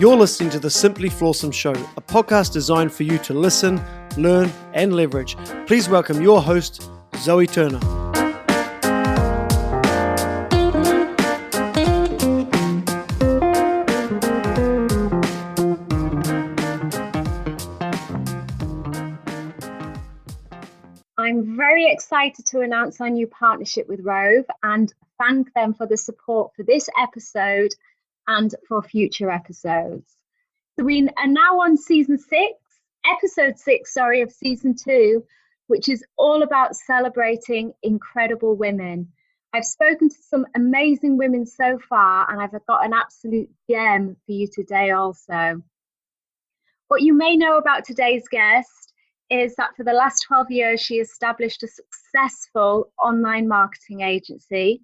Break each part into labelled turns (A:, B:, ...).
A: You're listening to the Simply Flawsome Show, a podcast designed for you to listen, learn, and leverage. Please welcome your host, Zoe Turner.
B: I'm very excited to announce our new partnership with Rove and thank them for the support for this episode and for future episodes. So we are now on episode 6, of season 2, which is all about celebrating incredible women. I've spoken to some amazing women so far, and I've got an absolute gem for you today also. What you may know about today's guest is that for the last 12 years, she established a successful online marketing agency.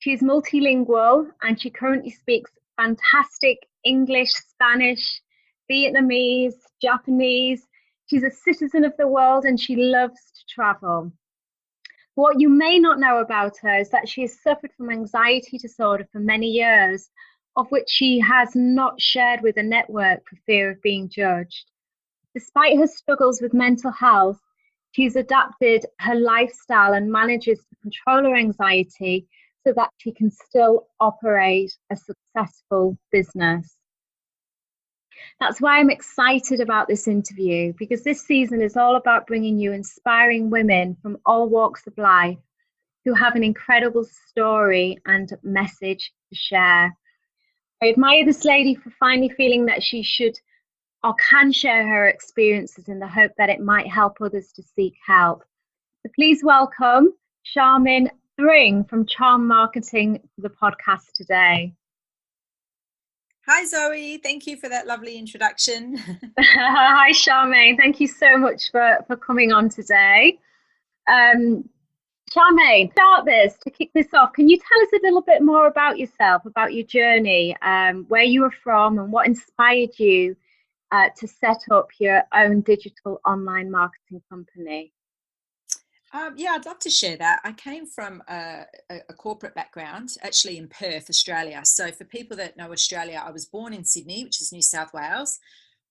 B: She's multilingual and she currently speaks fantastic English, Spanish, Vietnamese, Japanese. She's a citizen of the world and she loves to travel. What you may not know about her is that she has suffered from anxiety disorder for many years, of which she has not shared with a network for fear of being judged. Despite her struggles with mental health, she's adapted her lifestyle and manages to control her anxiety so that she can still operate a successful business. That's why I'm excited about this interview, because this season is all about bringing you inspiring women from all walks of life who have an incredible story and message to share. I admire this lady for finally feeling that she should or can share her experiences in the hope that it might help others to seek help. So please welcome Charmaine Thring from Charm Marketing to the podcast today.
C: Hi Zoe, thank you for that lovely introduction.
B: Hi Charmaine, thank you so much for coming on today. Charmaine, to kick this off, can you tell us a little bit more about yourself, about your journey, where you were from and what inspired you to set up your own digital online marketing company?
C: Yeah, I'd love to share that. I came from a corporate background, actually in Perth, Australia. So for people that know Australia, I was born in Sydney, which is New South Wales.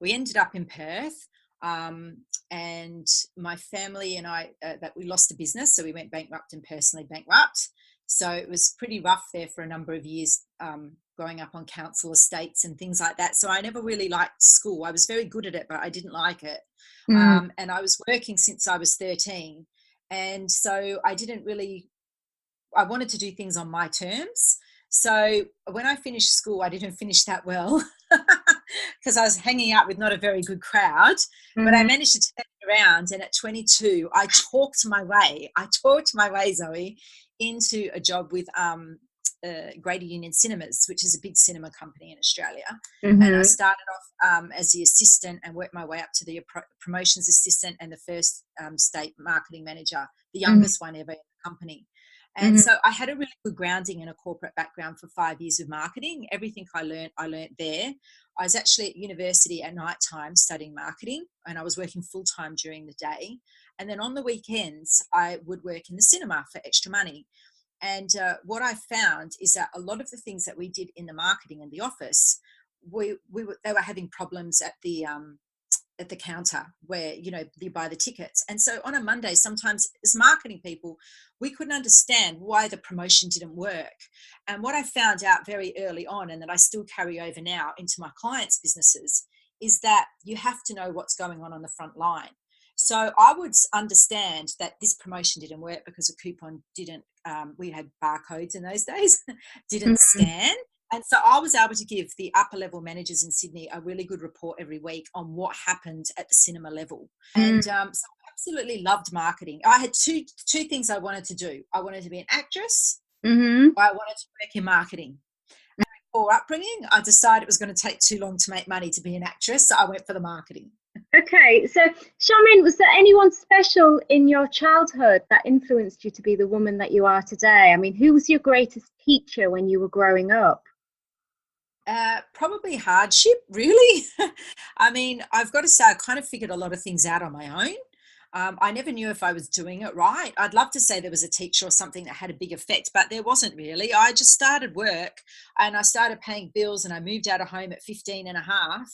C: We ended up in Perth, and my family and I, that we lost the business, so we went bankrupt and personally bankrupt. So it was pretty rough there for a number of years, growing up on council estates and things like that. So I never really liked school. I was very good at it, but I didn't like it. And I was working since I was 13. And so I wanted to do things on my terms. So when I finished school, I didn't finish that well because I was hanging out with not a very good crowd, but I managed to turn it around. And at 22, I talked my way, Zoe, into a job with Greater Union Cinemas, which is a big cinema company in Australia. And I started off as the assistant and worked my way up to the promotions assistant and the first state marketing manager, the youngest one ever in the company. And so I had a really good grounding in a corporate background for 5 years of marketing. Everything I learned there. I was actually at university at night time studying marketing, and I was working full-time during the day. And then on the weekends, I would work in the cinema for extra money. And what I found is that a lot of the things that we did in the marketing in the office, they were having problems at the counter where, you buy the tickets. And so on a Monday, sometimes as marketing people, we couldn't understand why the promotion didn't work. And what I found out very early on, and that I still carry over now into my clients' businesses, is that you have to know what's going on the front line. So I would understand that this promotion didn't work because a coupon didn't, we had barcodes in those days, didn't scan. And so I was able to give the upper level managers in Sydney a really good report every week on what happened at the cinema level. And so I absolutely loved marketing. I had two things I wanted to do. I wanted to be an actress, or I wanted to work in marketing. And for upbringing, I decided it was going to take too long to make money to be an actress, so I went for the marketing.
B: Okay, so Charmaine, was there anyone special in your childhood that influenced you to be the woman that you are today? I mean, who was your greatest teacher when you were growing up?
C: Probably hardship, really. I mean, I've got to say, I kind of figured a lot of things out on my own. I never knew if I was doing it right. I'd love to say there was a teacher or something that had a big effect, but there wasn't really. I just started work and I started paying bills and I moved out of home at 15 and a half.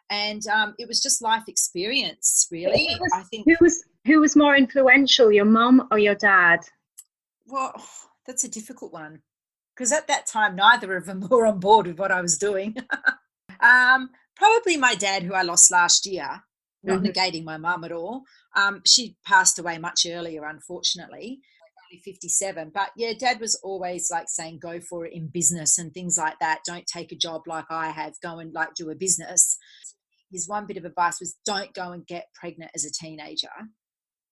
C: And it was just life experience, really. I think.
B: Who was more influential, your mum or your dad?
C: Well, that's a difficult one because at that time, neither of them were on board with what I was doing. Probably my dad, who I lost last year, not negating my mum at all. She passed away much earlier, unfortunately, only 57. But yeah, Dad was always like saying, go for it in business and things like that. Don't take a job like I have. Go and like do a business. His one bit of advice was don't go and get pregnant as a teenager.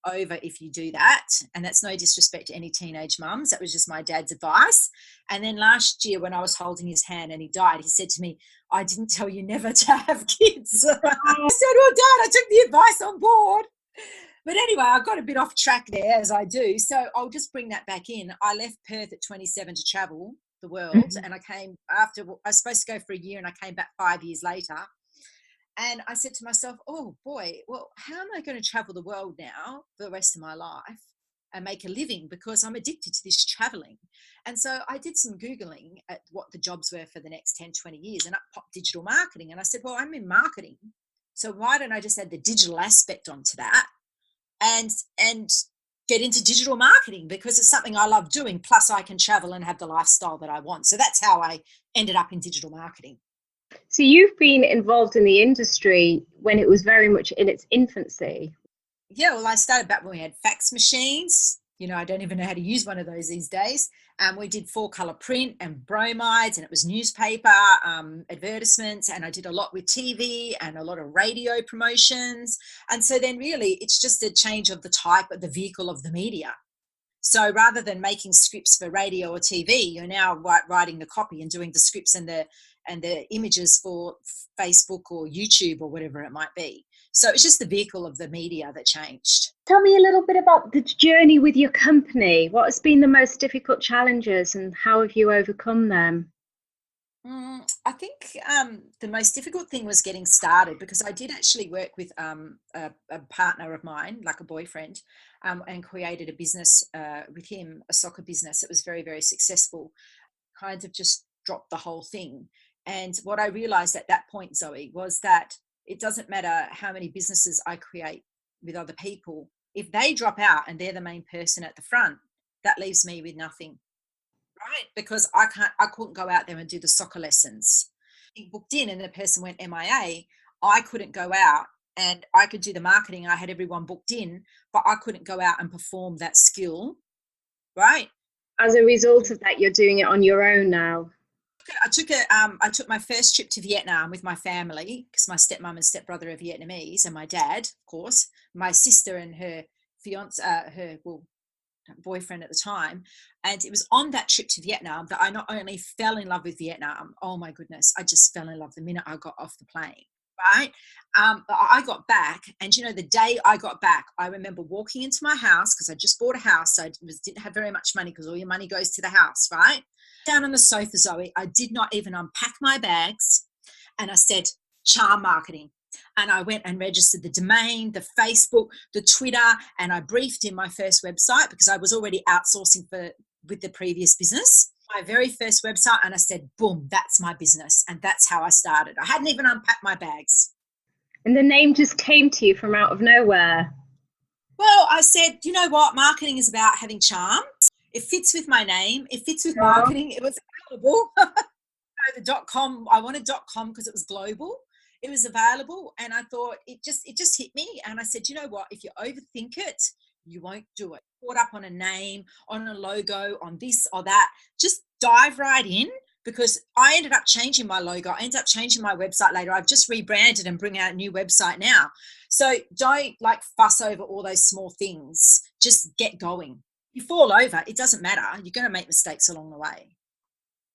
C: Over if you do that, and that's no disrespect to any teenage mums, that was just my dad's advice. And then last year when I was holding his hand and he died, he said to me, I didn't tell you never to have kids. I said, well, Dad, I took the advice on board. But anyway, I got a bit off track there, as I do, so I'll just bring that back in. I left Perth at 27 to travel the world, and I came after, I was supposed to go for a year and I came back 5 years later. And I said to myself, oh boy, well, how am I going to travel the world now for the rest of my life and make a living? Because I'm addicted to this traveling. And so I did some Googling at what the jobs were for the next 10, 20 years, and up popped digital marketing. And I said, well, I'm in marketing, so why don't I just add the digital aspect onto that and get into digital marketing, because it's something I love doing. Plus I can travel and have the lifestyle that I want. So that's how I ended up in digital marketing.
B: So you've been involved in the industry when it was very much in its infancy.
C: Yeah, well, I started back when we had fax machines. I don't even know how to use one of those these days. We did 4-color print and bromides, and it was newspaper advertisements, and I did a lot with TV and a lot of radio promotions. And so then really it's just a change of the type of the vehicle of the media. So rather than making scripts for radio or TV, you're now writing the copy and doing the scripts and the images for Facebook or YouTube or whatever it might be. So it's just the vehicle of the media that changed.
B: Tell me a little bit about the journey with your company. What has been the most difficult challenges and how have you overcome them?
C: I think the most difficult thing was getting started, because I did actually work with a partner of mine, like a boyfriend, and created a business with him, a soccer business. It was very, very successful. Kind of just dropped the whole thing. And what I realized at that point, Zoe, was that it doesn't matter how many businesses I create with other people. If they drop out and they're the main person at the front, that leaves me with nothing. Right, because I couldn't go out there and do the soccer lessons. He booked in and the person went MIA. I couldn't go out, and I could do the marketing. I had everyone booked in, but I couldn't go out and perform that skill. Right.
B: As a result of that, you're doing it on your own now.
C: I took my first trip to Vietnam with my family, because my stepmom and stepbrother are Vietnamese, and my dad, of course, my sister and her boyfriend at the time. And it was on that trip to Vietnam that I not only fell in love with Vietnam, oh my goodness, I just fell in love the minute I got off the plane. Right. But I got back, and the day I got back, I remember walking into my house, because I just bought a house. So I didn't have very much money, because all your money goes to the house. Right. Down on the sofa, Zoe, I did not even unpack my bags, and I said, charm marketing. And I went and registered the domain, the Facebook, the Twitter, and I briefed in my first website, because I was already outsourcing with the previous business. My very first website, and I said, boom, that's my business. And that's how I started. I hadn't even unpacked my bags.
B: And the name just came to you from out of nowhere.
C: Well, I said, you know what? Marketing is about having charm. It fits with my name. It fits with marketing. It was available. The .com, I wanted .com because it was global. It was available, and I thought it just hit me. And I said, you know what? If you overthink it, you won't do it. Caught up on a name, on a logo, on this or that. Just dive right in, because I ended up changing my logo. I ended up changing my website later. I've just rebranded and bring out a new website now. So don't fuss over all those small things. Just get going. You fall over, it doesn't matter. You're going to make mistakes along the way.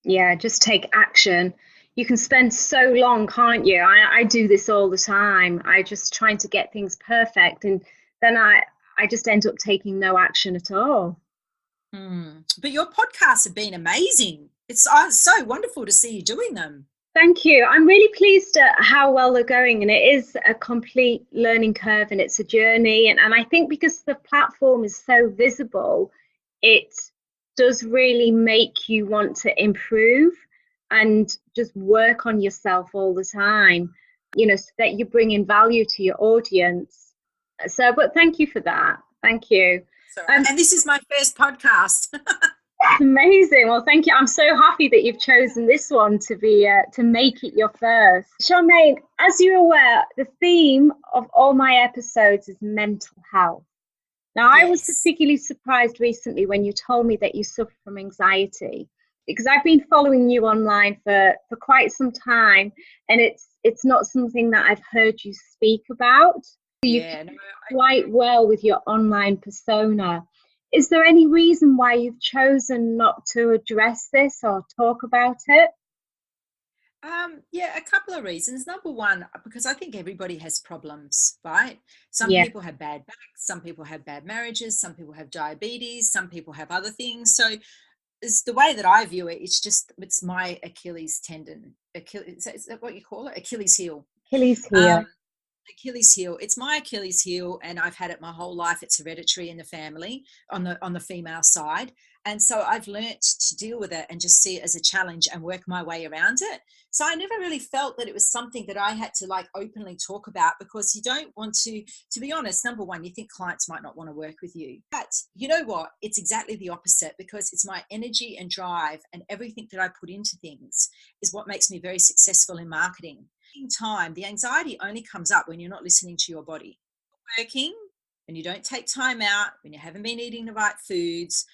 B: Yeah, just take action. You can spend so long, can't you? I do this all the time. I just trying to get things perfect, and then I just end up taking no action at all.
C: But your podcasts have been amazing. It's so wonderful to see you doing them.
B: Thank you. I'm really pleased at how well they're going, and it is a complete learning curve and it's a journey. And I think because the platform is so visible, it does really make you want to improve and just work on yourself all the time, so that you bring in value to your audience. So, but thank you for that. Thank you.
C: And this is my first podcast.
B: That's amazing. Well, thank you. I'm so happy that you've chosen this one to be to make it your first. Charmaine, as you're aware, the theme of all my episodes is mental health. Now, I was particularly surprised recently when you told me that you suffer from anxiety, because I've been following you online for quite some time, and it's not something that I've heard you speak about. You quite well with your online persona. Is there any reason why you've chosen not to address this or talk about it?
C: A couple of reasons. Number one, because I think everybody has problems, right? Some people have bad backs, some people have bad marriages, some people have diabetes, some people have other things. So it's the way that I view it, it's my Achilles tendon. Is that what you call it? Achilles heel.
B: Achilles heel.
C: Achilles heel. It's my Achilles heel, and I've had it my whole life. It's hereditary in the family on the female side, and so I've learnt to deal with it and just see it as a challenge and work my way around it. So I never really felt that it was something that I had to like openly talk about, because you don't want to be honest. Number one, you think clients might not want to work with you, but you know what? It's exactly the opposite, because it's my energy and drive and everything that I put into things is what makes me very successful in marketing. Time, the anxiety only comes up when you're not listening to your body. Working, when you don't take time out, when you haven't been eating the right foods.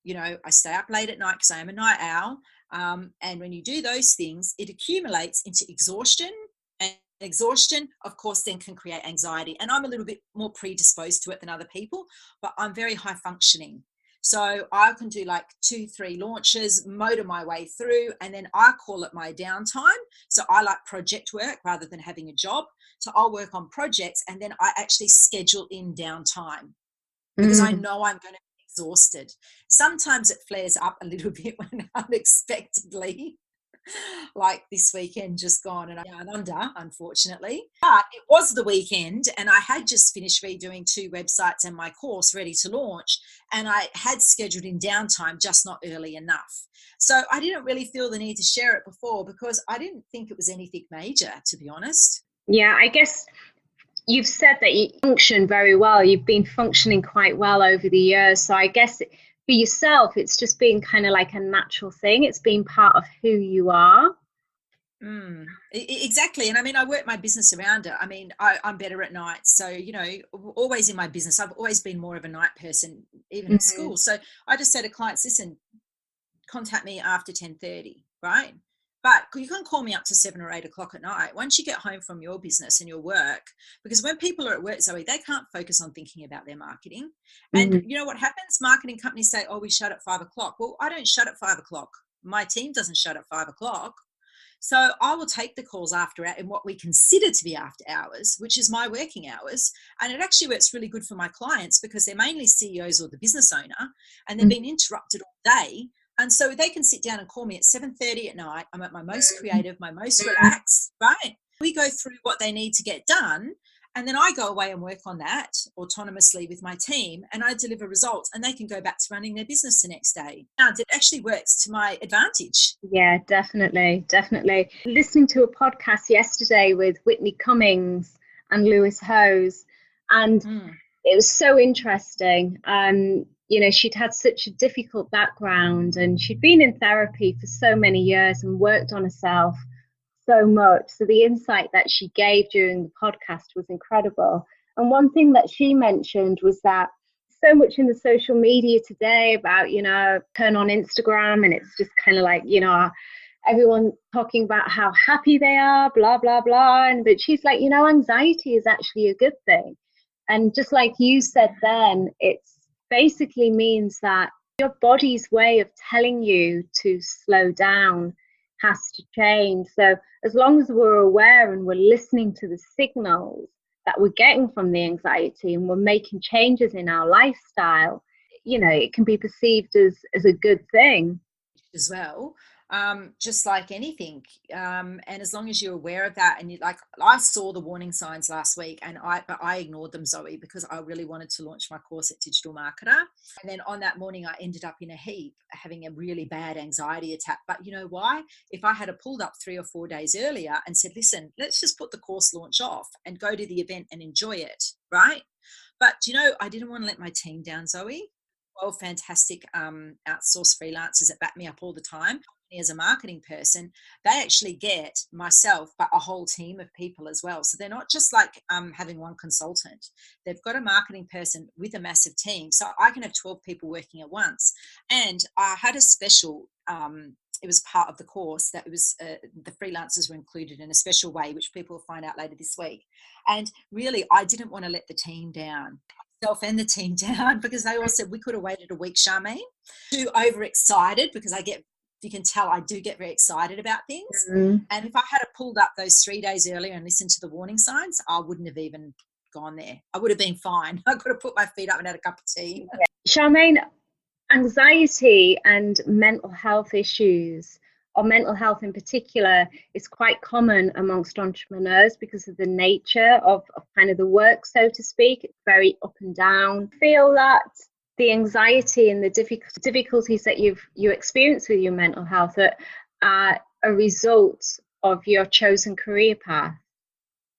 C: I stay up late at night because I am a night owl. And when you do those things, it accumulates into exhaustion. And exhaustion, of course, then can create anxiety. And I'm a little bit more predisposed to it than other people, but I'm very high functioning. So I can do like 2-3 launches, motor my way through, and then I call it my downtime. So I like project work rather than having a job. So I'll work on projects, and then I actually schedule in downtime because I know I'm going to be exhausted. Sometimes it flares up a little bit when unexpectedly, like this weekend just gone and I'm down under, unfortunately. But it was the weekend, and I had just finished redoing 2 websites and my course ready to launch, and I had scheduled in downtime, just not early enough. So I didn't really feel the need to share it before, because I didn't think it was anything major, to be honest.
B: Yeah, I guess you've said that you function very well. You've been functioning quite well over the years. So I guess for yourself, it's just been kind of like a natural thing. It's been part of who you are.
C: Exactly. And I mean, I work my business around it. I mean, I'm better at night. So, always in my business, I've always been more of a night person, even at school. So I just say to clients, listen, contact me after 10:30, right? But you can call me up to 7 or 8 o'clock at night once you get home from your business and your work, because when people are at work, Zoe, they can't focus on thinking about their marketing. And you know what happens? Marketing companies say, oh, we shut at 5 o'clock. Well, I don't shut at 5 o'clock. My team doesn't shut at 5 o'clock. So I will take the calls after in what we consider to be after hours, which is my working hours. And it actually works really good for my clients, because they're mainly CEOs or the business owner, and they've been interrupted all day. And so they can sit down and call me at 7:30 at night. I'm at my most creative, my most relaxed, right? We go through what they need to get done. And then I go away and work on that autonomously with my team, and I deliver results, and they can go back to running their business the next day. And it actually works to my advantage.
B: Yeah, definitely. Definitely. Listening to a podcast yesterday with Whitney Cummings and Lewis Hose, and it was so interesting. She'd had such a difficult background, and she'd been in therapy for so many years and worked on herself so much. So the insight that she gave during the podcast was incredible. And one thing that she mentioned was that so much in the social media today about, turn on Instagram and it's just kind of like, everyone talking about how happy they are, blah, blah, blah. But she's like, anxiety is actually a good thing. And just like you said then, it's basically means that your body's way of telling you to slow down has to change. So as long as we're aware and we're listening to the signals that we're getting from the anxiety, and we're making changes in our lifestyle, it can be perceived as a good thing.
C: As well, just like anything. And as long as you're aware of that, and you like, I saw the warning signs last week, and I ignored them, Zoe, because I really wanted to launch my course at Digital Marketer. And then on that morning, I ended up in a heap, having a really bad anxiety attack. But you know why? If I had pulled up 3 or 4 days earlier and said, listen, let's just put the course launch off and go to the event and enjoy it, right? But you know, I didn't want to let my team down, Zoe. Well, fantastic outsourced freelancers that back me up all the time. As a marketing person, they actually get myself, but a whole team of people as well. So they're not just like having one consultant. They've got a marketing person with a massive team. So I can have 12 people working at once. And I had a special, it was part of the course that it was the freelancers were included in a special way, which people will find out later this week. And really, I didn't want to let the team down. Myself and the team down, because they all said we could have waited a week, Charmaine. Too overexcited, because you can tell I do get very excited about things. And if I had pulled up those 3 days earlier and listened to the warning signs, I wouldn't have even gone there. I would have been fine. I could have put my feet up and had a cup of tea.
B: Charmaine, anxiety and mental health issues, or mental health in particular, is quite common amongst entrepreneurs because of the nature of kind of the work, so to speak. It's very up and down. I feel that the anxiety and the difficulties that you experience with your mental health are a result of your chosen career path?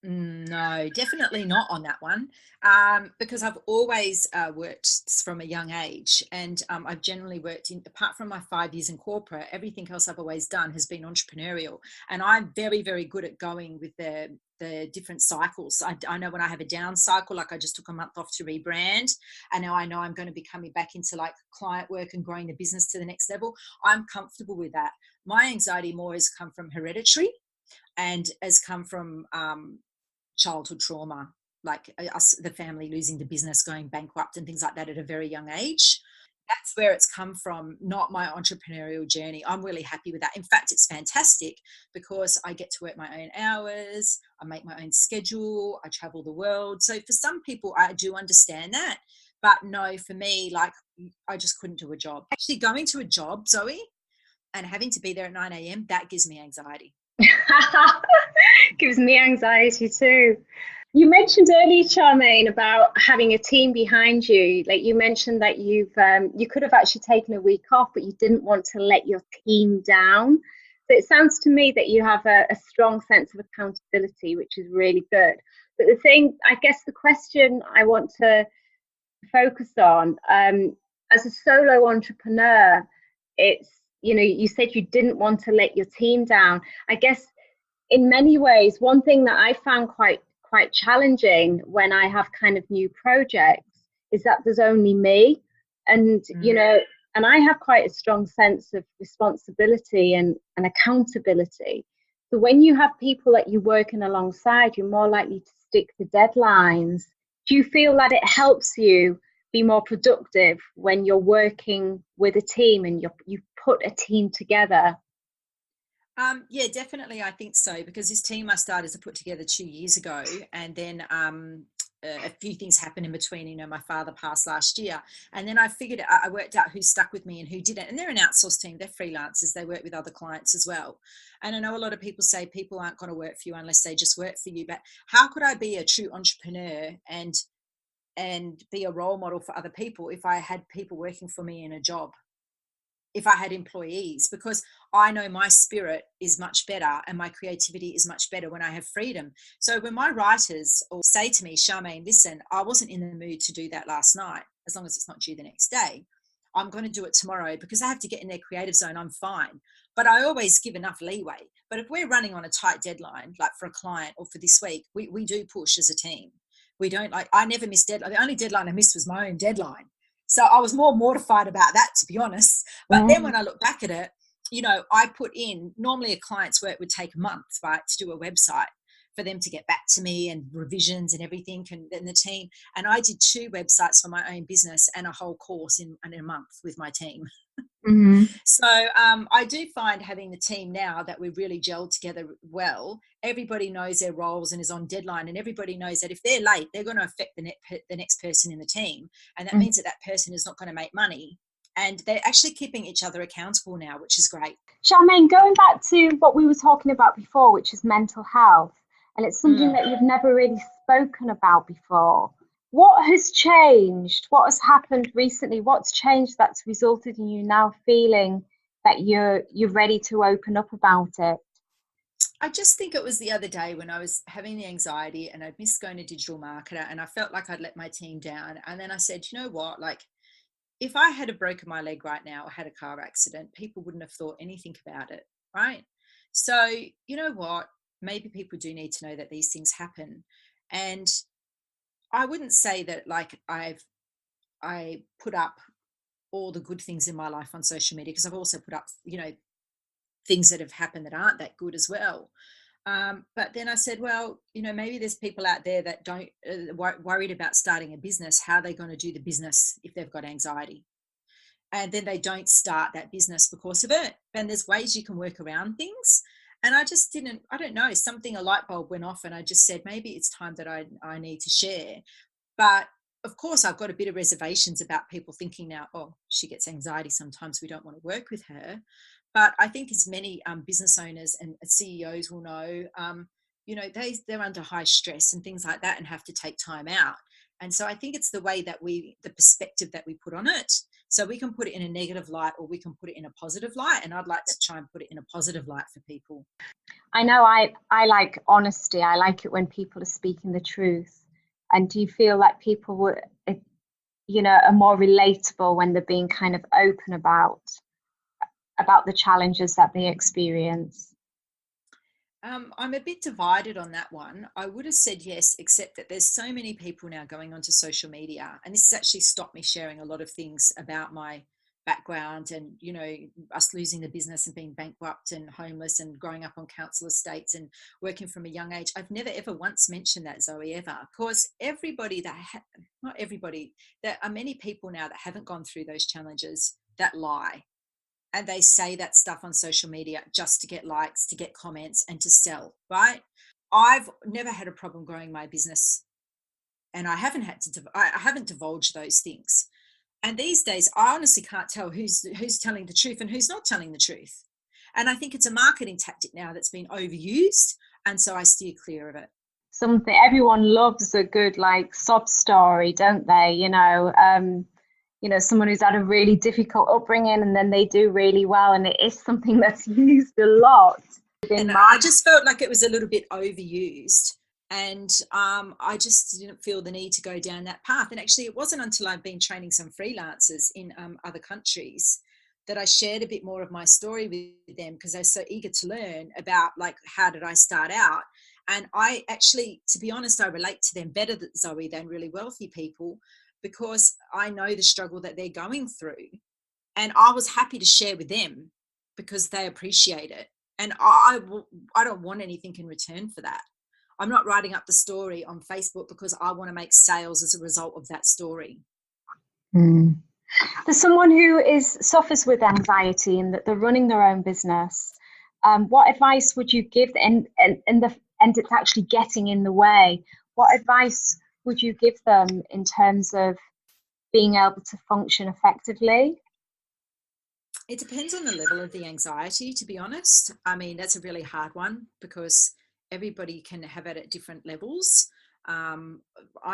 C: No, definitely not on that one, because I've always worked from a young age, and I've generally worked apart from my 5 years in corporate, everything else I've always done has been entrepreneurial, and I'm very, very good at going with the different cycles. I know when I have a down cycle, like I just took a month off to rebrand, and now I know I'm going to be coming back into like client work and growing the business to the next level. I'm comfortable with that. My anxiety more has come from hereditary and has come from childhood trauma, like us, the family losing the business, going bankrupt and things like that at a very young age. That's where it's come from, not my entrepreneurial journey. I'm really happy with that. In fact, it's fantastic because I get to work my own hours, I make my own schedule, I travel the world. So for some people, I do understand that. But no, for me, like I just couldn't do a job. Actually going to a job, Zoe, and having to be there at 9 a.m., that gives me anxiety.
B: Gives me anxiety too. You mentioned earlier, Charmaine, about having a team behind you. Like you mentioned that you could have actually taken a week off, but you didn't want to let your team down. So it sounds to me that you have a strong sense of accountability, which is really good. But I guess the question I want to focus on, as a solo entrepreneur, it's, you said you didn't want to let your team down. I guess in many ways, one thing that I found quite challenging when I have kind of new projects is that there's only me, and and I have quite a strong sense of responsibility and accountability. So when you have people that you're working alongside, you're more likely to stick to deadlines. Do you feel that it helps you be more productive when you're working with a team and you put a team together?
C: Yeah, definitely. I think so, because this team I started to put together 2 years ago, and then a few things happened in between. My father passed last year, and then I worked out who stuck with me and who didn't. And they're an outsourced team. They're freelancers. They work with other clients as well. And I know a lot of people say people aren't going to work for you unless they just work for you. But how could I be a true entrepreneur and be a role model for other people if I had people working for me in a job? If I had employees, because I know my spirit is much better and my creativity is much better when I have freedom. So when my writers say to me, Charmaine, listen, I wasn't in the mood to do that last night, as long as it's not due the next day, I'm going to do it tomorrow because I have to get in their creative zone, I'm fine. But I always give enough leeway. But if we're running on a tight deadline, like for a client or for this week, we do push as a team. We don't I never miss deadline. The only deadline I missed was my own deadline. So I was more mortified about that, to be honest. But then when I look back at it, I put in, normally a client's work would take months, right, to do a website, for them to get back to me and revisions and everything, and the team. And I did 2 websites for my own business and a whole course in a month with my team.
B: Mm-hmm.
C: So I do find having the team now that we've really gelled together well, everybody knows their roles and is on deadline, and everybody knows that if they're late, they're going to affect the next person in the team. And that means that person is not going to make money And they're actually keeping each other accountable now, which is great.
B: Charmaine, going back to what we were talking about before, which is mental health, and it's something that you've never really spoken about before. What has changed? What has happened recently? What's changed that's resulted in you now feeling that you're ready to open up about it?
C: I just think it was the other day when I was having the anxiety and I'd missed going to digital marketer and I felt like I'd let my team down. And then I said, you know what, like if I had broken my leg right now or had a car accident, people wouldn't have thought anything about it, right? So, you know what, maybe people do need to know that these things happen. And I wouldn't say that like I put up all the good things in my life on social media, because I've also put up, things that have happened that aren't that good as well. But then I said, well, maybe there's people out there that don't worried about starting a business. How are they going to do the business if they've got anxiety? And then they don't start that business because of it. And there's ways you can work around things. And I just I don't know, a light bulb went off and I just said, maybe it's time that I need to share. But of course, I've got a bit of reservations about people thinking now, oh, she gets anxiety sometimes, we don't want to work with her. But I think as many business owners and CEOs will know, they're under high stress and things like that and have to take time out. And so I think it's the perspective that we put on it. So we can put it in a negative light or we can put it in a positive light. And I'd like to try and put it in a positive light for people.
B: I know I like honesty. I like it when people are speaking the truth. And do you feel like people were, are more relatable when they're being kind of open about the challenges that they experience?
C: I'm a bit divided on that one. I would have said yes, except that there's so many people now going onto social media, and this has actually stopped me sharing a lot of things about my background and, us losing the business and being bankrupt and homeless and growing up on council estates and working from a young age. I've never ever once mentioned that, Zoe, ever. Of course, not everybody, there are many people now that haven't gone through those challenges that lie. And they say that stuff on social media just to get likes, to get comments, and to sell, right? I've never had a problem growing my business, and I haven't divulged those things. And these days, I honestly can't tell who's telling the truth and who's not telling the truth. And I think it's a marketing tactic now that's been overused, and so I steer clear of it.
B: Everyone loves a good sob story, don't they? Someone who's had a really difficult upbringing and then they do really well, and it is something that's used a lot.
C: And I just felt like it was a little bit overused, and I just didn't feel the need to go down that path. And actually, it wasn't until I've been training some freelancers in other countries that I shared a bit more of my story with them, because they're so eager to learn about how did I start out. And I actually, to be honest, I relate to them better, Zoe, than really wealthy people, because I know the struggle that they're going through. And I was happy to share with them because they appreciate it. And I don't want anything in return for that. I'm not writing up the story on Facebook because I want to make sales as a result of that story.
B: For someone who suffers with anxiety and that they're running their own business, what advice would you give? And it's actually getting in the way. What advice would you give them in terms of being able to function effectively?
C: It depends on the level of the anxiety, to be honest. I mean, that's a really hard one because everybody can have it at different levels. I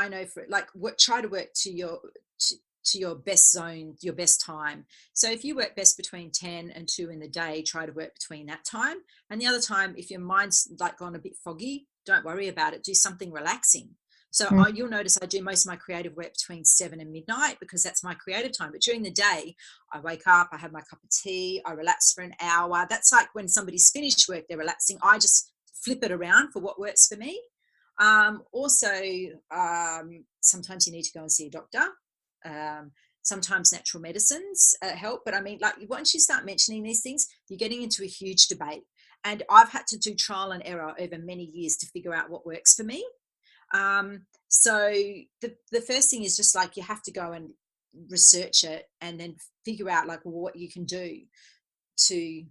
C: know try to work to your best zone, your best time. So if you work best between 10 and 2 in the day, try to work between that time. And the other time, if your mind's gone a bit foggy, don't worry about it. Do something relaxing. So you'll notice I do most of my creative work between 7 and midnight because that's my creative time. But during the day, I wake up, I have my cup of tea, I relax for an hour. That's like when somebody's finished work, they're relaxing. I just flip it around for what works for me. Sometimes you need to go and see a doctor. Sometimes natural medicines help. But I mean, once you start mentioning these things, you're getting into a huge debate. And I've had to do trial and error over many years to figure out what works for me. So the first thing is just you have to go and research it and then figure out what you can do to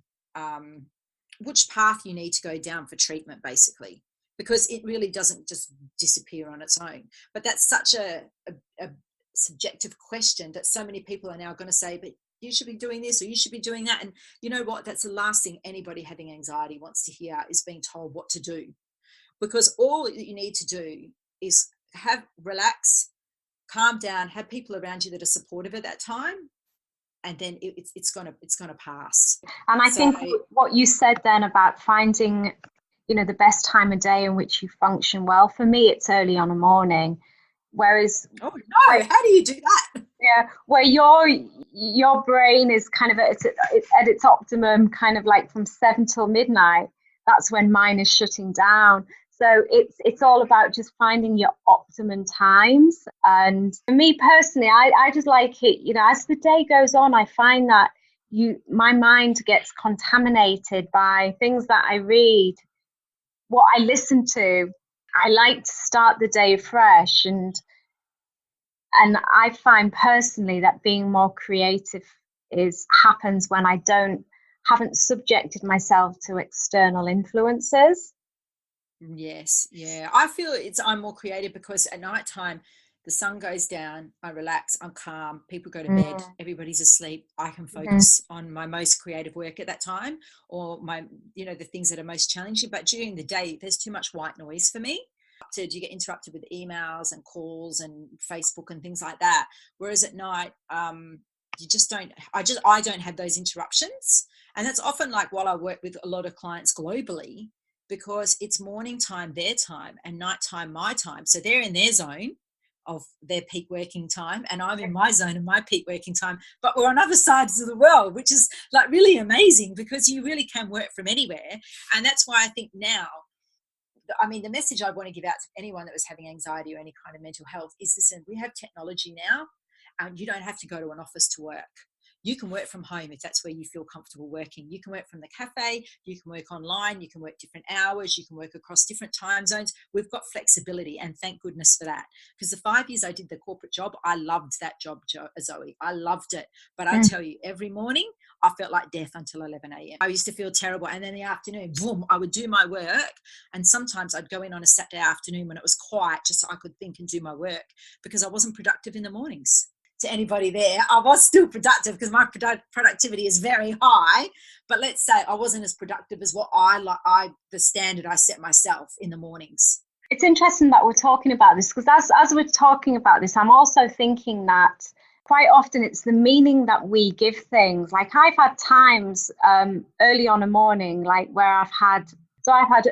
C: which path you need to go down for treatment, basically, because it really doesn't just disappear on its own. But that's such a subjective question that so many people are now going to say, but you should be doing this, or you should be doing that. And you know what? That's the last thing anybody having anxiety wants to hear, is being told what to do. Because all that you need to do is relax, calm down, have people around you that are supportive at that time, and then it's gonna pass.
B: And I think what you said then about finding, the best time of day in which you function well, for me, it's early on a morning. Whereas,
C: oh no, how do you do that?
B: Yeah, where your brain is kind of at its optimum, kind of like from 7 till midnight. That's when mine is shutting down. So it's all about just finding your optimum times. And for me personally, I just like it. As the day goes on, I find that my mind gets contaminated by things that I read, what I listen to. I like to start the day fresh, and I find personally that being more creative happens when I haven't subjected myself to external influences.
C: Yes, yeah. I feel I'm more creative because at night time the sun goes down, I relax, I'm calm, people go to bed, everybody's asleep. I can focus on my most creative work at that time, or my, the things that are most challenging. But during the day, there's too much white noise for me. You get interrupted with emails and calls and Facebook and things like that. Whereas at night, you just don't, I don't have those interruptions. And that's often like while I work with a lot of clients globally, because it's morning time, their time, and nighttime, my time. So they're in their zone of their peak working time, and I'm in my zone of my peak working time, but we're on other sides of the world, which is like really amazing, because you really can work from anywhere. And that's why I think now, the message I want to give out to anyone that was having anxiety or any kind of mental health is, listen, we have technology now, and you don't have to go to an office to work. You can work from home if that's where you feel comfortable working. You can work from the cafe, you can work online, you can work different hours, you can work across different time zones. We've got flexibility, and thank goodness for that. Because the 5 years I did the corporate job, I loved that job, Zoe. I loved it. But I tell you, every morning I felt like death until 11 a.m. I used to feel terrible. And then in the afternoon, boom, I would do my work. And sometimes I'd go in on a Saturday afternoon when it was quiet, just so I could think and do my work, because I wasn't productive in the mornings. To anybody there, I was still productive because my productivity is very high, but let's say I wasn't as productive as what the standard I set myself in the mornings.
B: It's interesting that we're talking about this, because as we're talking about this, I'm also thinking that quite often it's the meaning that we give things. Like I've had times early on a morning, like where I've had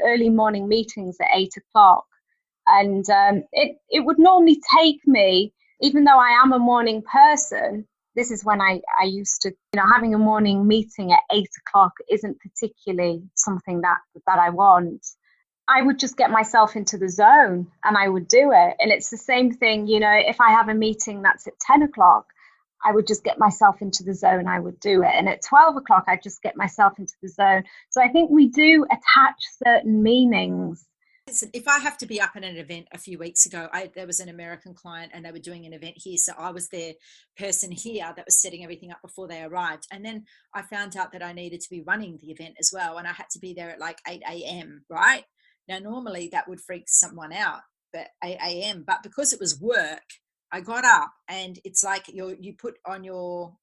B: early morning meetings at 8 o'clock, and it would normally take me, even though I am a morning person, this is when I used to, having a morning meeting at 8 o'clock isn't particularly something that I want. I would just get myself into the zone and I would do it. And it's the same thing, if I have a meeting that's at 10 o'clock, I would just get myself into the zone, I would do it. And at 12 o'clock, I'd just get myself into the zone. So I think we do attach certain meanings.
C: If I have to be up at an event, a few weeks ago, there was an American client and they were doing an event here. So I was their person here that was setting everything up before they arrived. And then I found out that I needed to be running the event as well. And I had to be there at like 8 a.m., right? Now, normally that would freak someone out, but 8 a.m. But because it was work, I got up, and it's like you put on your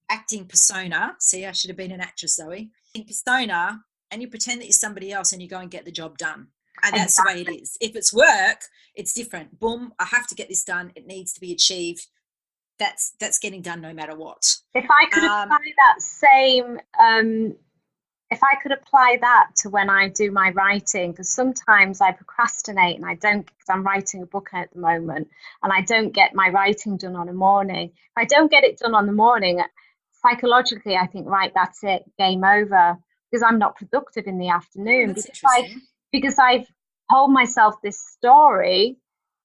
C: acting persona. See, I should have been an actress, Zoe. Persona, and you pretend that you're somebody else and you go and get the job done. And that's the way it is. If it's work, it's different. Boom, I have to get this done. It needs to be achieved. That's getting done no matter what.
B: If I could apply that same, if I could apply that to when I do my writing, because sometimes I procrastinate and I don't, because I'm writing a book at the moment, and I don't get my writing done on a morning. If I don't get it done on the morning, psychologically, I think, right, that's it, game over. Because I'm not productive in the afternoon, because I've told myself this story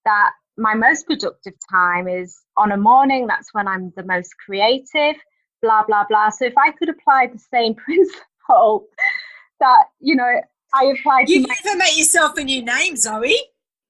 B: that my most productive time is on a morning. That's when I'm the most creative, blah, blah, blah. So if I could apply the same principle that, I applied
C: to... You can even make yourself a new name, Zoe.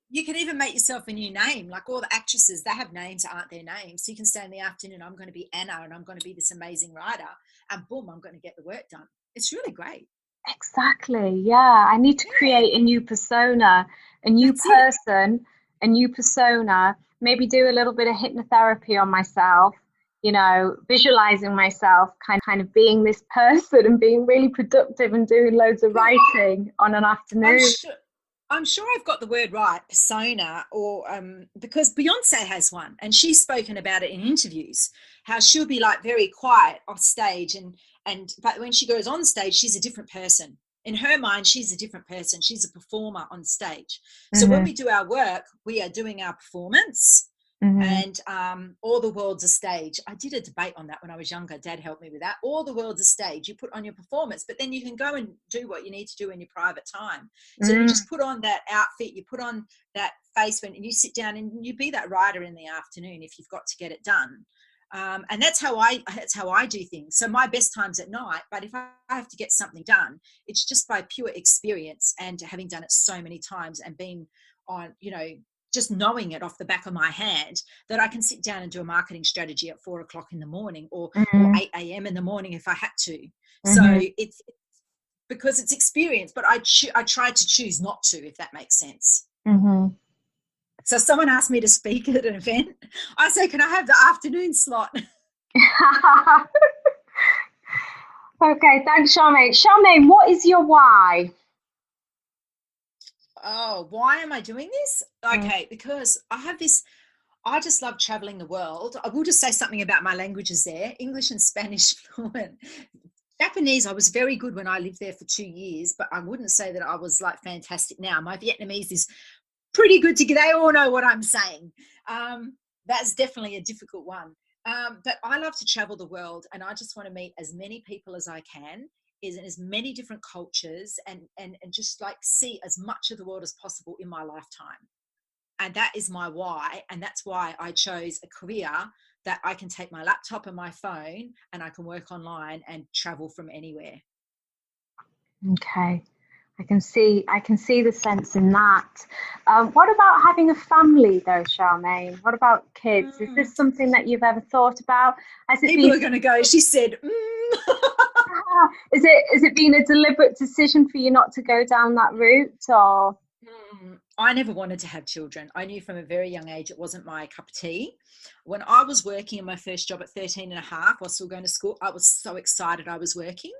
C: You can even make yourself a new name. Like all the actresses, they have names that aren't their names. So you can say in the afternoon, I'm going to be Anna and I'm going to be this amazing writer. And boom, I'm going to get the work done. It's really great.
B: Exactly. Yeah. I need to create a new persona, a new person, a new persona, maybe do a little bit of hypnotherapy on myself, visualizing myself kind of being this person and being really productive and doing loads of writing on an afternoon.
C: I'm sure I've got the word right, persona, or because Beyonce has one, and she's spoken about it in interviews, how she'll be like very quiet off stage, but when she goes on stage, she's a different person. In her mind, she's a different person. She's a performer on stage. So when we do our work, we are doing our performance. And all the world's a stage. I did a debate on that when I was younger. Dad helped me with that. All the world's a stage. You put on your performance, but then you can go and do what you need to do in your private time. So you just put on that outfit, you put on that face and you sit down and you be that writer in the afternoon if you've got to get it done. And that's how I do things. So my best time's at night, but if I have to get something done, it's just by pure experience and having done it so many times and being on, just knowing it off the back of my hand, that I can sit down and do a marketing strategy at 4 o'clock in the morning or 8 a.m. in the morning if I had to. So it's because it's experience, but I try to choose not to, if that makes sense. So someone asked me to speak at an event. I say, can I have the afternoon slot?
B: Okay, thanks, Charmaine. Charmaine, what is your why?
C: Oh, why am I doing this? Okay, because I just love traveling the world. I will just say something about my languages there. English and Spanish fluent. Japanese, I was very good when I lived there for 2 years, but I wouldn't say that I was like fantastic now. My Vietnamese is pretty good to get. They all know what I'm saying. That's definitely a difficult one. But I love to travel the world, and I just want to meet as many people as I can, in as many different cultures, and just like see as much of the world as possible in my lifetime. And that is my why. And that's why I chose a career that I can take my laptop and my phone and I can work online and travel from anywhere.
B: Okay. I can see the sense in that. What about having a family though, Charmaine? What about kids? Is this something that you've ever thought about?
C: People are going to go, she said,
B: Is it been a deliberate decision for you not to go down that route, or?
C: I never wanted to have children. I knew from a very young age it wasn't my cup of tea. When I was working in my first job at 13 and a half while still going to school, I was so excited I was working.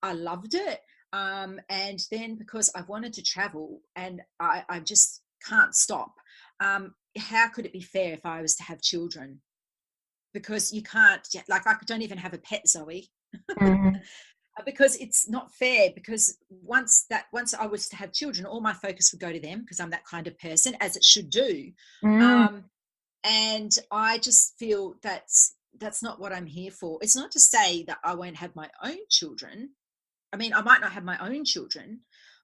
C: I loved it. And then because I wanted to travel and I just can't stop, how could it be fair if I was to have children? Because you can't, like I don't even have a pet, Zoe. Because it's not fair, because once I was to have children, all my focus would go to them because I'm that kind of person, as it should do. And I just feel that's not what I'm here for. It's not to say that I won't have my own children. I mean, I might not have my own children,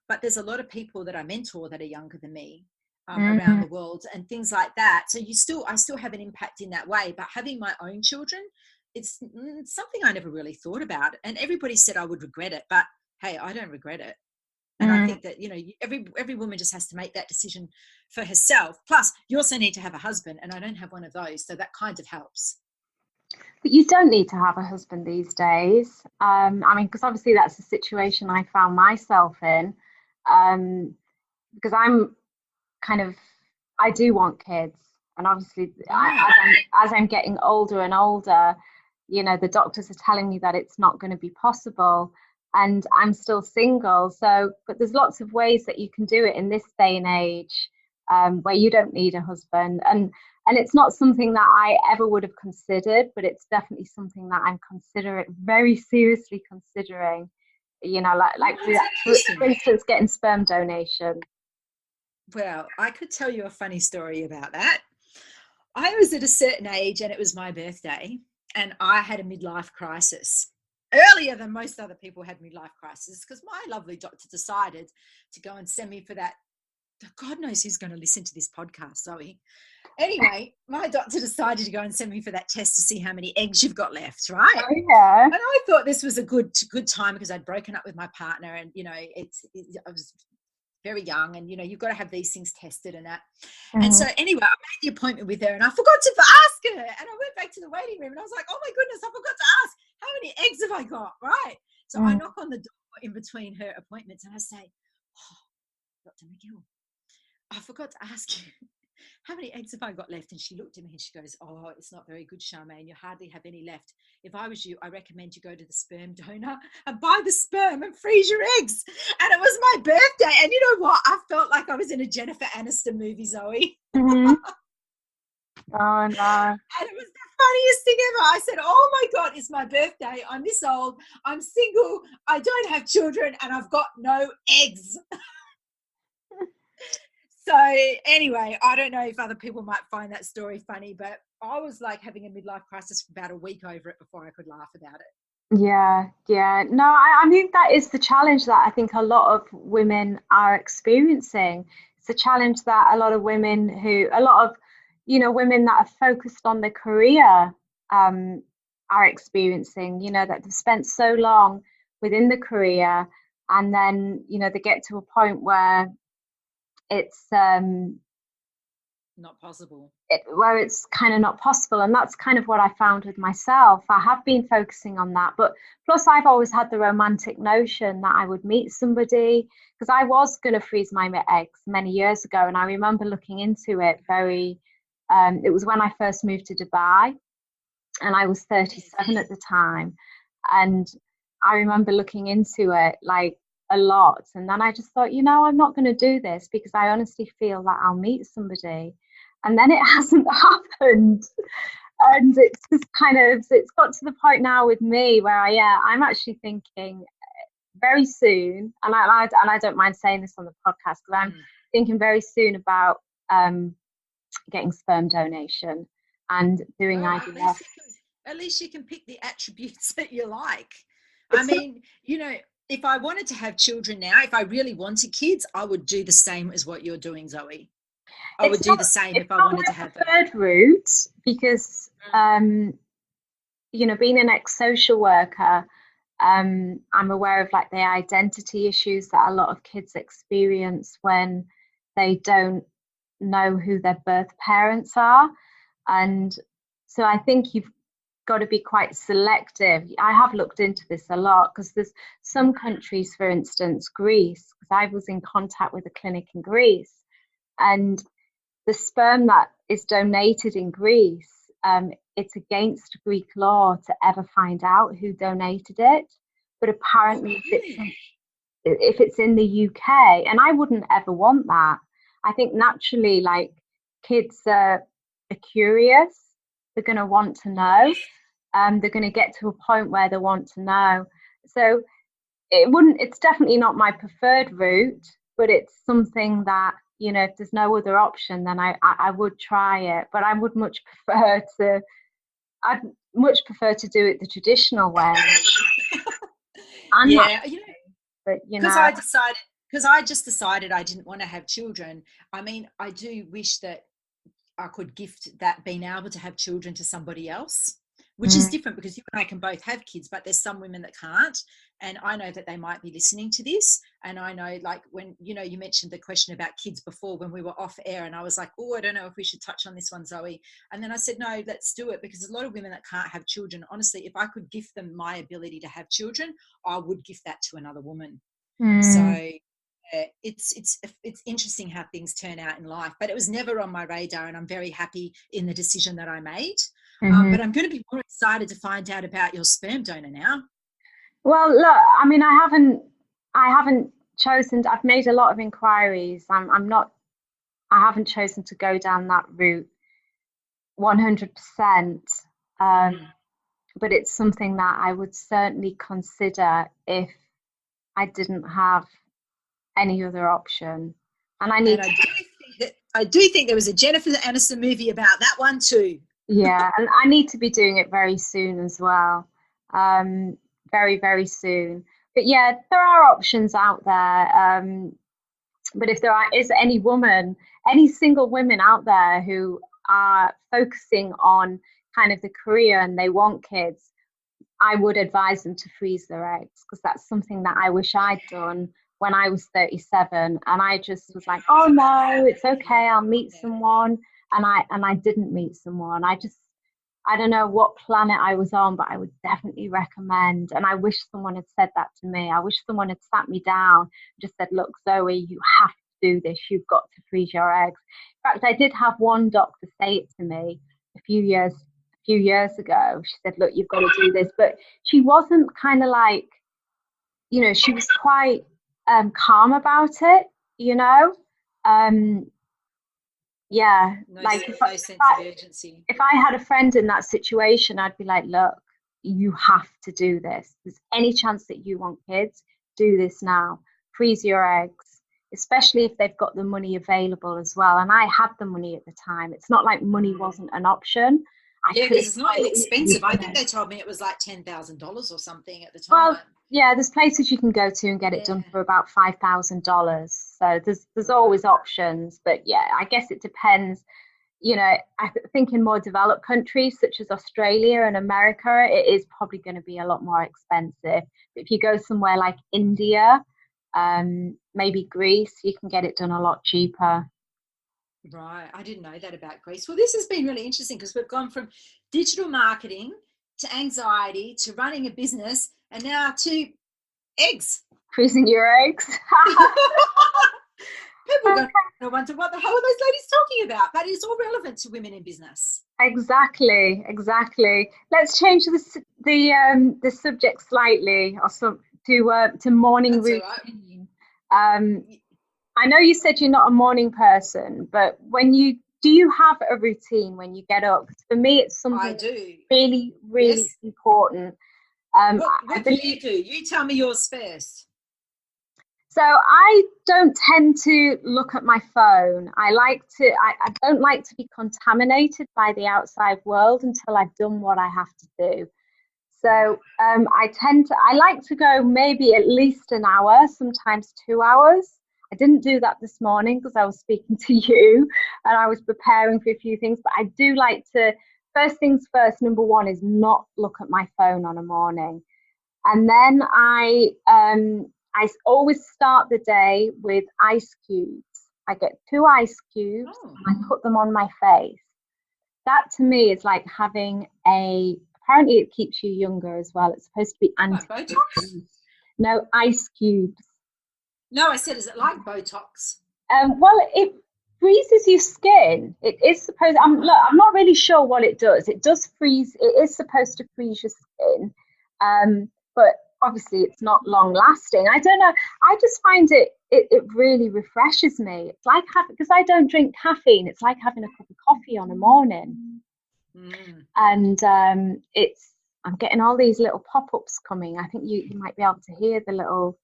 C: but there's a lot of people that I mentor that are younger than me around the world and things like that. So I still have an impact in that way. But having my own children, it's something I never really thought about. And everybody said I would regret it, but hey, I don't regret it. And I think that, every woman just has to make that decision for herself. Plus, you also need to have a husband, and I don't have one of those. So that kind of helps.
B: But you don't need to have a husband these days. I mean, because obviously that's the situation I found myself in. Because I do want kids. And obviously, as I'm getting older and older, the doctors are telling me that it's not going to be possible. And I'm still single. So, but there's lots of ways that you can do it in this day and age, where you don't need a husband. And it's not something that I ever would have considered, but it's definitely something that I'm very seriously considering, for instance, getting sperm donation.
C: Well, I could tell you a funny story about that. I was at a certain age and it was my birthday, and I had a midlife crisis earlier than most other people had midlife crises, because my lovely doctor decided to go and send me for that. God knows who's going to listen to this podcast, Zoe. Anyway, my doctor decided to go and send me for that test to see how many eggs you've got left, right?
B: Oh, yeah.
C: And I thought this was a good time, because I'd broken up with my partner, and I was very young, and you've got to have these things tested and that. And so anyway, I made the appointment with her, and I forgot to ask her, and I went back to the waiting room, and I was like, oh my goodness, I forgot to ask, how many eggs have I got, right? So I knock on the door in between her appointments, and I say, oh, Dr. McGill, I forgot to ask you, how many eggs have I got left? And she looked at me and she goes, oh, it's not very good, Charmaine. You hardly have any left. If I was you, I recommend you go to the sperm donor and buy the sperm and freeze your eggs. And it was my birthday. And you know what? I felt like I was in a Jennifer Aniston movie, Zoe.
B: Mm-hmm. Oh, no.
C: And it was the funniest thing ever. I said, oh my God, it's my birthday. I'm this old. I'm single. I don't have children and I've got no eggs. So anyway, I don't know if other people might find that story funny, but I was like having a midlife crisis for about a week over it before I could laugh about it.
B: Yeah. No, I mean, that is the challenge that I think a lot of women are experiencing. It's a challenge that a lot of women women that are focused on their career are experiencing, that they've spent so long within the career, and then, they get to a point where it's
C: not possible.
B: Where it's kind of not possible. And that's kind of what I found with myself. I have been focusing on that. But plus, I've always had the romantic notion that I would meet somebody, because I was going to freeze my eggs many years ago. And I remember looking into it it was when I first moved to Dubai, and I was 37 at the time. And I remember looking into it like a lot. And then I just thought, I'm not going to do this, because I honestly feel that I'll meet somebody. And then it hasn't happened. And it's just it's got to the point now with me where I'm actually thinking very soon, and I don't mind saying this on the podcast, because I'm thinking very soon about getting sperm donation and doing IVF.
C: At least you can pick the attributes that you like. I mean, if I wanted to have children now, if I really wanted kids, I would do the same as what you're doing, Zoe. I would do the same if I wanted to have them.
B: It's not my preferred route, because, being an ex-social worker, I'm aware of like the identity issues that a lot of kids experience when they don't know who their birth parents are. And so I think you've got to be quite selective. I have looked into this a lot, because there's some countries, for instance, Greece, because I was in contact with a clinic in Greece, and the sperm that is donated in Greece, it's against Greek law to ever find out who donated it. But apparently, if it's in the UK, and I wouldn't ever want that. I think naturally, like, kids are curious. They're going to want to know. They're going to get to a point where they want to know. So it's definitely not my preferred route, but it's something that, if there's no other option, then I would try it. But I would much prefer to do it the traditional way.
C: Because I just decided I didn't want to have children. I mean, I do wish that I could gift that being able to have children to somebody else, which is different, because you and I can both have kids, but there's some women that can't. And I know that they might be listening to this. And I know, like, when, you mentioned the question about kids before when we were off air, and I was like, oh, I don't know if we should touch on this one, Zoe. And then I said, no, let's do it, because there's a lot of women that can't have children. Honestly, if I could gift them my ability to have children, I would gift that to another woman. So it's interesting how things turn out in life, but it was never on my radar, and I'm very happy in the decision that I made. But I'm going to be more excited to find out about your sperm donor now.
B: Well, look, I mean, I haven't chosen. I've made a lot of inquiries. I haven't chosen to go down that route 100%. But it's something that I would certainly consider if I didn't have any other option. And
C: I do think there was a Jennifer Aniston movie about that one too.
B: Yeah, and I need to be doing it very soon as well. Very, very soon. But yeah, there are options out there. But if there is any single women out there who are focusing on kind of the career and they want kids, I would advise them to freeze their eggs, because that's something that I wish I'd done when I was 37. And I just was like, oh no, it's okay, I'll meet someone. And I didn't meet someone. I don't know what planet I was on, but I would definitely recommend. And I wish someone had said that to me. I wish someone had sat me down and just said, look, Zoe, you have do this. You've got to freeze your eggs. In fact, I did have one doctor say it to me a few years ago. She said, look, you've got to do this. But she wasn't kind of like, she was quite calm about it, Yeah,
C: No,
B: like
C: no sense of urgency.
B: if I had a friend in that situation, I'd be like, look, you have to do this. There's any chance that you want kids, do this now. Freeze your eggs, especially if they've got the money available as well. And I had the money at the time. It's not like money wasn't an option.
C: Yeah, because it's not inexpensive. I think they told me it was like $10,000 or something at the time.
B: Well, yeah, there's places you can go to and get it done for about $5,000. So there's always options. But yeah, I guess it depends. I think in more developed countries such as Australia and America, it is probably going to be a lot more expensive. But if you go somewhere like India, maybe Greece, you can get it done a lot cheaper.
C: Right. I didn't know that about Greece. Well, this has been really interesting because we've gone from digital marketing to anxiety to running a business and now to eggs.
B: Freezing your eggs.
C: People are going to wonder what the hell are those ladies talking about, but it's all relevant to women in business.
B: Exactly. Let's change the subject slightly, or to morning routine. Right. I know you said you're not a morning person, but do you have a routine when you get up? For me, it's something
C: I do.
B: Really, really important.
C: What do you do? You tell me yours first.
B: So I don't tend to look at my phone. I don't like to be contaminated by the outside world until I've done what I have to do. So I like to go maybe at least an hour, sometimes 2 hours. I didn't do that this morning because I was speaking to you and I was preparing for a few things, but I do like to, first things first, number one is not look at my phone on a morning. And then I always start the day with ice cubes. I get 2 ice cubes, I put them on my face. That to me is like having apparently it keeps you younger as well. It's supposed to be
C: Botox?
B: No, ice cubes.
C: No, I said, is it like Botox?
B: Well, it freezes your skin. It is supposed. I'm not really sure what it does. It does freeze. It is supposed to freeze your skin, but obviously it's not long lasting. I don't know. I just find it really refreshes me. It's like because I don't drink caffeine. It's like having a cup of coffee on a morning, and I'm getting all these little pop-ups coming. I think you might be able to hear the little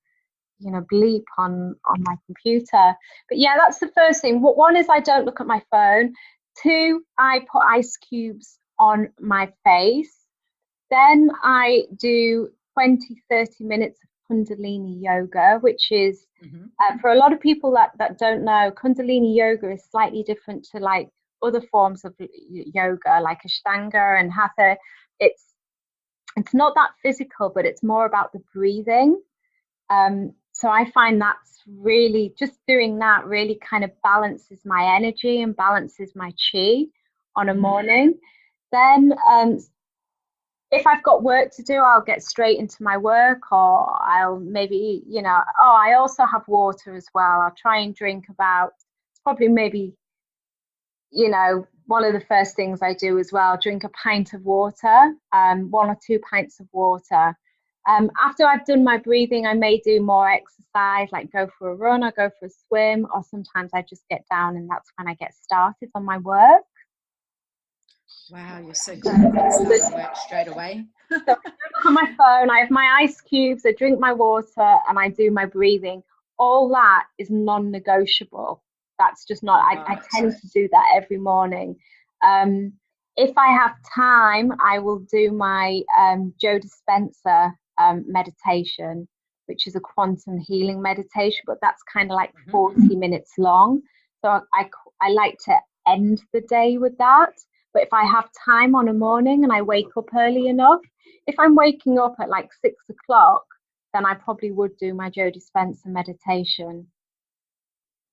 B: bleep on my computer. But yeah, that's the first thing. One is I don't look at my phone. 2, I put ice cubes on my face. Then I do 20-30 minutes of Kundalini yoga, which is for a lot of people that don't know, Kundalini yoga is slightly different to like other forms of yoga like Ashtanga and Hatha. It's not that physical, but it's more about the breathing. So I find that's really, just doing that really kind of balances my energy and balances my chi on a morning. Then if I've got work to do, I'll get straight into my work, or I'll maybe, I also have water as well. I'll try and drink it's probably maybe, one of the first things I do as well, drink a pint of water, 1 or 2 pints of water. After I've done my breathing, I may do more exercise, like go for a run or go for a swim, or sometimes I just get down and that's when I get started on my work.
C: Wow, you're so good. Start work straight away.
B: So I look at my phone, I have my ice cubes, I drink my water, and I do my breathing. All that is non-negotiable. That's just not, I tend to do that every morning. If I have time, I will do my Joe Dispenza meditation, which is a quantum healing meditation, but that's kind of like 40 minutes long. So I like to end the day with that. But if I have time on a morning and I wake up early enough, if I'm waking up at like 6 o'clock, then I probably would do my Joe Dispenza meditation.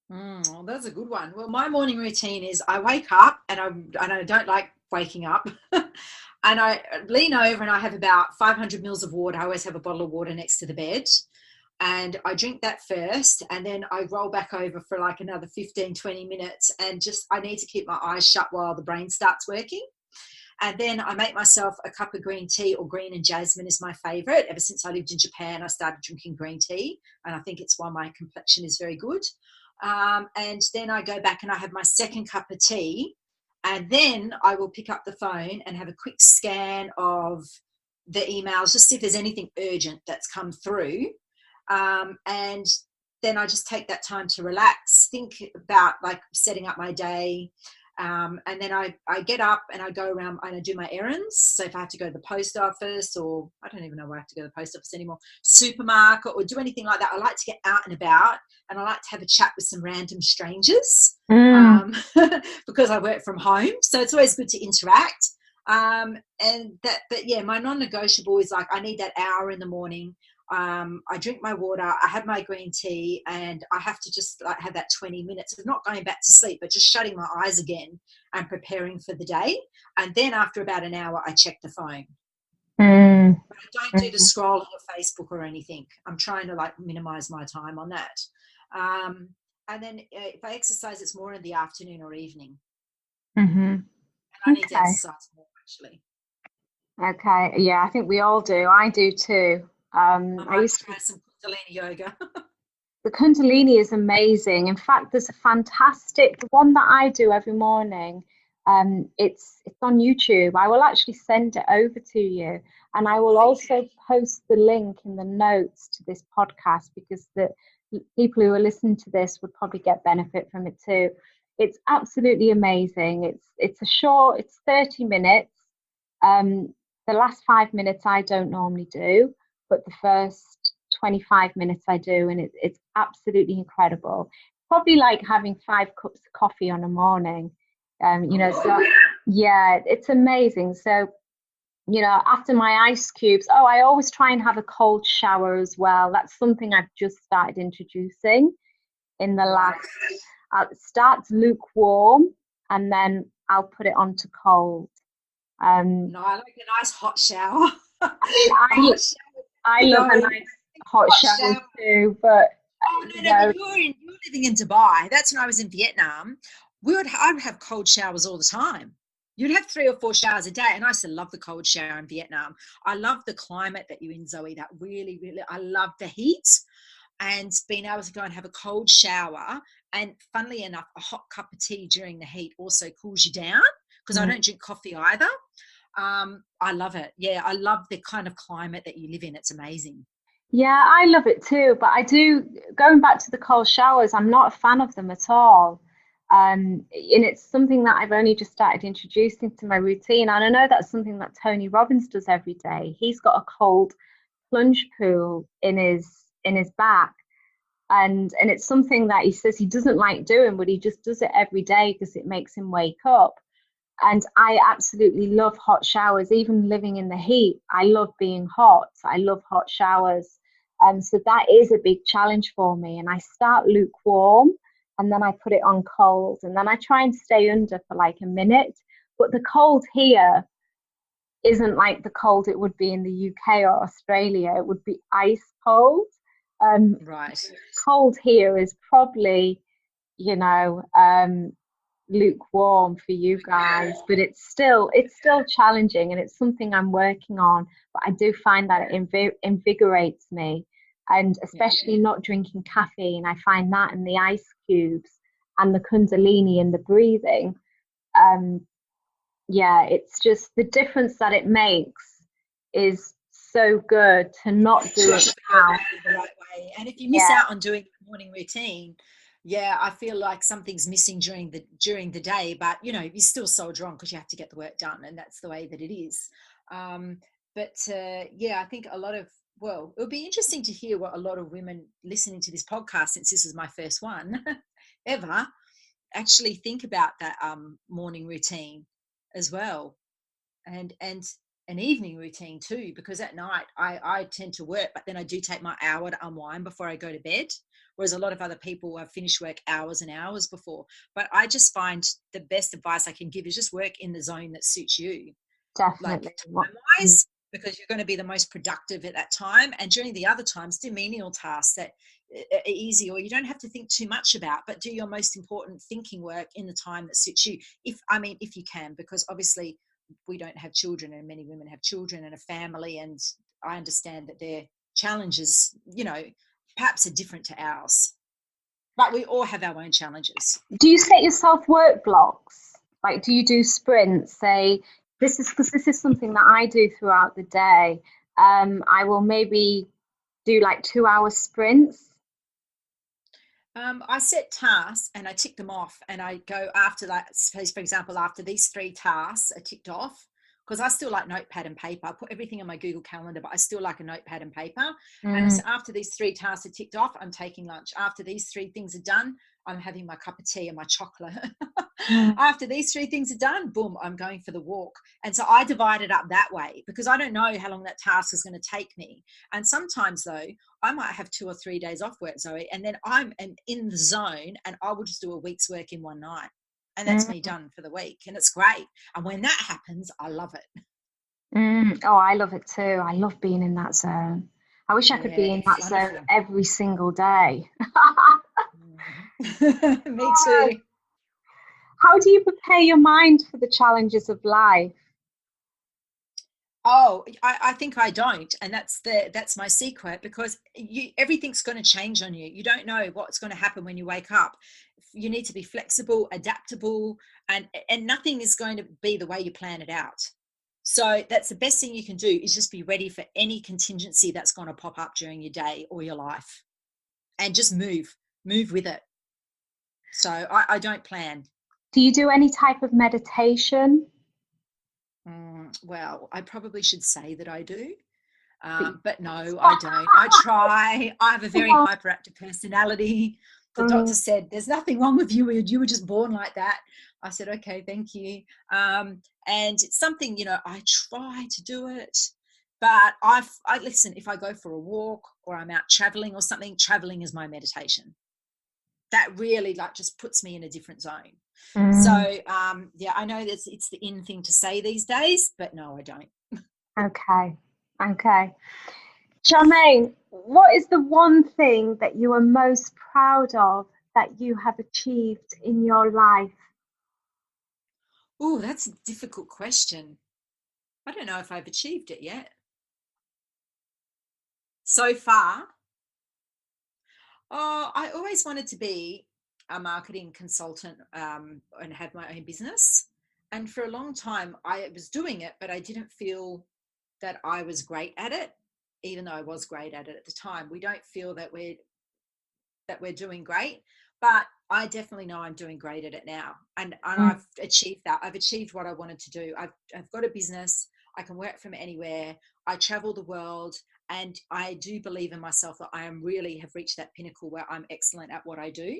C: Well, that's a good one. Well, my morning routine is I wake up and I don't like waking up and I lean over and I have about 500 mils of water. I always have a bottle of water next to the bed. and I drink that first, and then I roll back over for like another 15, 20 minutes, and just I need to keep my eyes shut while the brain starts working. And then I make myself a cup of green tea, or green and jasmine is my favorite. Ever since I lived in Japan, I started drinking green tea, and I think it's why my complexion is very good. And then I go back and I have my second cup of tea, and then I will pick up the phone and have a quick scan of the emails, just see if there's anything urgent that's come through. And then I just take that time to relax, think about like setting up my day. And then I get up and I go around and I do my errands. So if I have to go to the post office, or I don't even know where I have to go to the post office anymore, supermarket, or do anything like that, I like to get out and about, and I like to have a chat with some random strangers because I work from home. So it's always good to interact. But yeah, my non-negotiable is like I need that hour in the morning. I drink my water, I have my green tea, and I have to just like have that 20 minutes of not going back to sleep, but just shutting my eyes again and preparing for the day. And then after about an hour, I check the phone. But I don't do the scrolling of Facebook or anything. I'm trying to like minimize my time on that. And then if I exercise, it's more in the afternoon or evening. And I need to exercise more, actually.
B: Okay. Yeah, I think we all do. I do too.
C: I used to try some Kundalini yoga.
B: The Kundalini is amazing. In fact, there's a fantastic one that I do every morning. It's on YouTube. I will actually send it over to you, and I will also post the link in the notes to this podcast, because the people who are listening to this would probably get benefit from it too. It's absolutely amazing. It's 30 minutes. The last 5 minutes I don't normally do, but the first 25 minutes I do, and it's absolutely incredible. Probably like having 5 cups of coffee on a morning. So yeah, it's amazing. So, after my ice cubes, I always try and have a cold shower as well. That's something I've just started introducing in the last. It starts lukewarm, and then I'll put it onto cold.
C: No, I like a nice hot shower.
B: I love a nice hot shower too, but
C: but you're living in Dubai. That's when I was in Vietnam. I would have cold showers all the time. You'd have 3 or 4 showers a day, and I used to love the cold shower in Vietnam. I love the climate that you're in, Zoe. That really, really, I love the heat, and being able to go and have a cold shower. And funnily enough, a hot cup of tea during the heat also cools you down, because I don't drink coffee either. I love it. Yeah, I love the kind of climate that you live in. It's amazing.
B: Yeah, I love it too. But going back to the cold showers, I'm not a fan of them at all. And it's something that I've only just started introducing to my routine. And I know that's something that Tony Robbins does every day. He's got a cold plunge pool in his back. And it's something that he says he doesn't like doing, but he just does it every day because it makes him wake up. And I absolutely love hot showers, even living in the heat. I love being hot. I love hot showers. So that is a big challenge for me. And I start lukewarm, and then I put it on cold, and then I try and stay under for like a minute. But the cold here isn't like the cold it would be in the UK or Australia. It would be ice cold.
C: Right.
B: Cold here is probably, lukewarm for you guys, but it's still challenging, and it's something I'm working on. But I do find that it invigorates me, and especially not drinking caffeine. I find that in the ice cubes and the Kundalini and the breathing. It's just the difference that it makes is so good to not do it now.
C: The right way. And if you miss out on doing the morning routine, I feel like something's missing during the day, but you're still soldier on because you have to get the work done, and that's the way that it is. I think it'll be interesting to hear what a lot of women listening to this podcast, since this is my first one ever, actually think about that morning routine as well, and an evening routine too, because at night I tend to work, but then I do take my hour to unwind before I go to bed, whereas a lot of other people have finished work hours and hours before. But I just find the best advice I can give is just work in the zone that suits you.
B: Definitely.
C: Like time-wise, because you're going to be the most productive at that time. And during the other times, do menial tasks that are easy, or you don't have to think too much about, but do your most important thinking work in the time that suits you. If you can, because obviously we don't have children, and many women have children and a family, and I understand that their challenges, perhaps are different to ours, but we all have our own challenges.
B: Do you set yourself work blocks? Like, do you do sprints? Say, this is something that I do throughout the day. I will maybe do like 2-hour sprints.
C: I set tasks and I tick them off, and I go after that. Suppose, for example, after these 3 tasks are ticked off, because I still like notepad and paper. I put everything in my Google Calendar, but I still like a notepad and paper. And so after these 3 tasks are ticked off, I'm taking lunch. After these 3 things are done, I'm having my cup of tea and my chocolate. After these 3 things are done, boom, I'm going for the walk. And so I divide it up that way, because I don't know how long that task is going to take me. And sometimes, though, I might have 2 or 3 days off work, Zoe, and then I'm in the zone, and I will just do a week's work in one night. And that's me done for the week. And it's great. And when that happens, I love it.
B: Oh, I love it too. I love being in that zone. I wish I could be in that zone every single day.
C: Me too.
B: How do you prepare your mind for the challenges of life?
C: Oh, I think I don't. And that's my secret, because everything's going to change on you. You don't know what's going to happen when you wake up. You need to be flexible, adaptable, and nothing is going to be the way you plan it out. So that's the best thing you can do, is just be ready for any contingency that's going to pop up during your day or your life, and just move with it. So I don't plan.
B: Do you do any type of meditation?
C: Well, I probably should say that I do, but no, I don't. I try. I have a very hyperactive personality. The doctor said, there's nothing wrong with you. You were just born like that. I said, okay, thank you. And it's something, I try to do it, but I listen, if I go for a walk or I'm out traveling or something, traveling is my meditation. That really just puts me in a different zone. So, I know it's the in thing to say these days, but no, I don't.
B: Okay. Charmaine, what is the one thing that you are most proud of that you have achieved in your life?
C: Oh, that's a difficult question. I don't know if I've achieved it yet. So far, I always wanted to be a marketing consultant and have my own business. And for a long time, I was doing it, but I didn't feel that I was great at it, even though I was great at it at the time. We don't feel that we're doing great, but I definitely know I'm doing great at it now. And I've achieved that. I've achieved what I wanted to do. I've got a business. I can work from anywhere. I travel the world. And I do believe in myself that I really have reached that pinnacle where I'm excellent at what I do.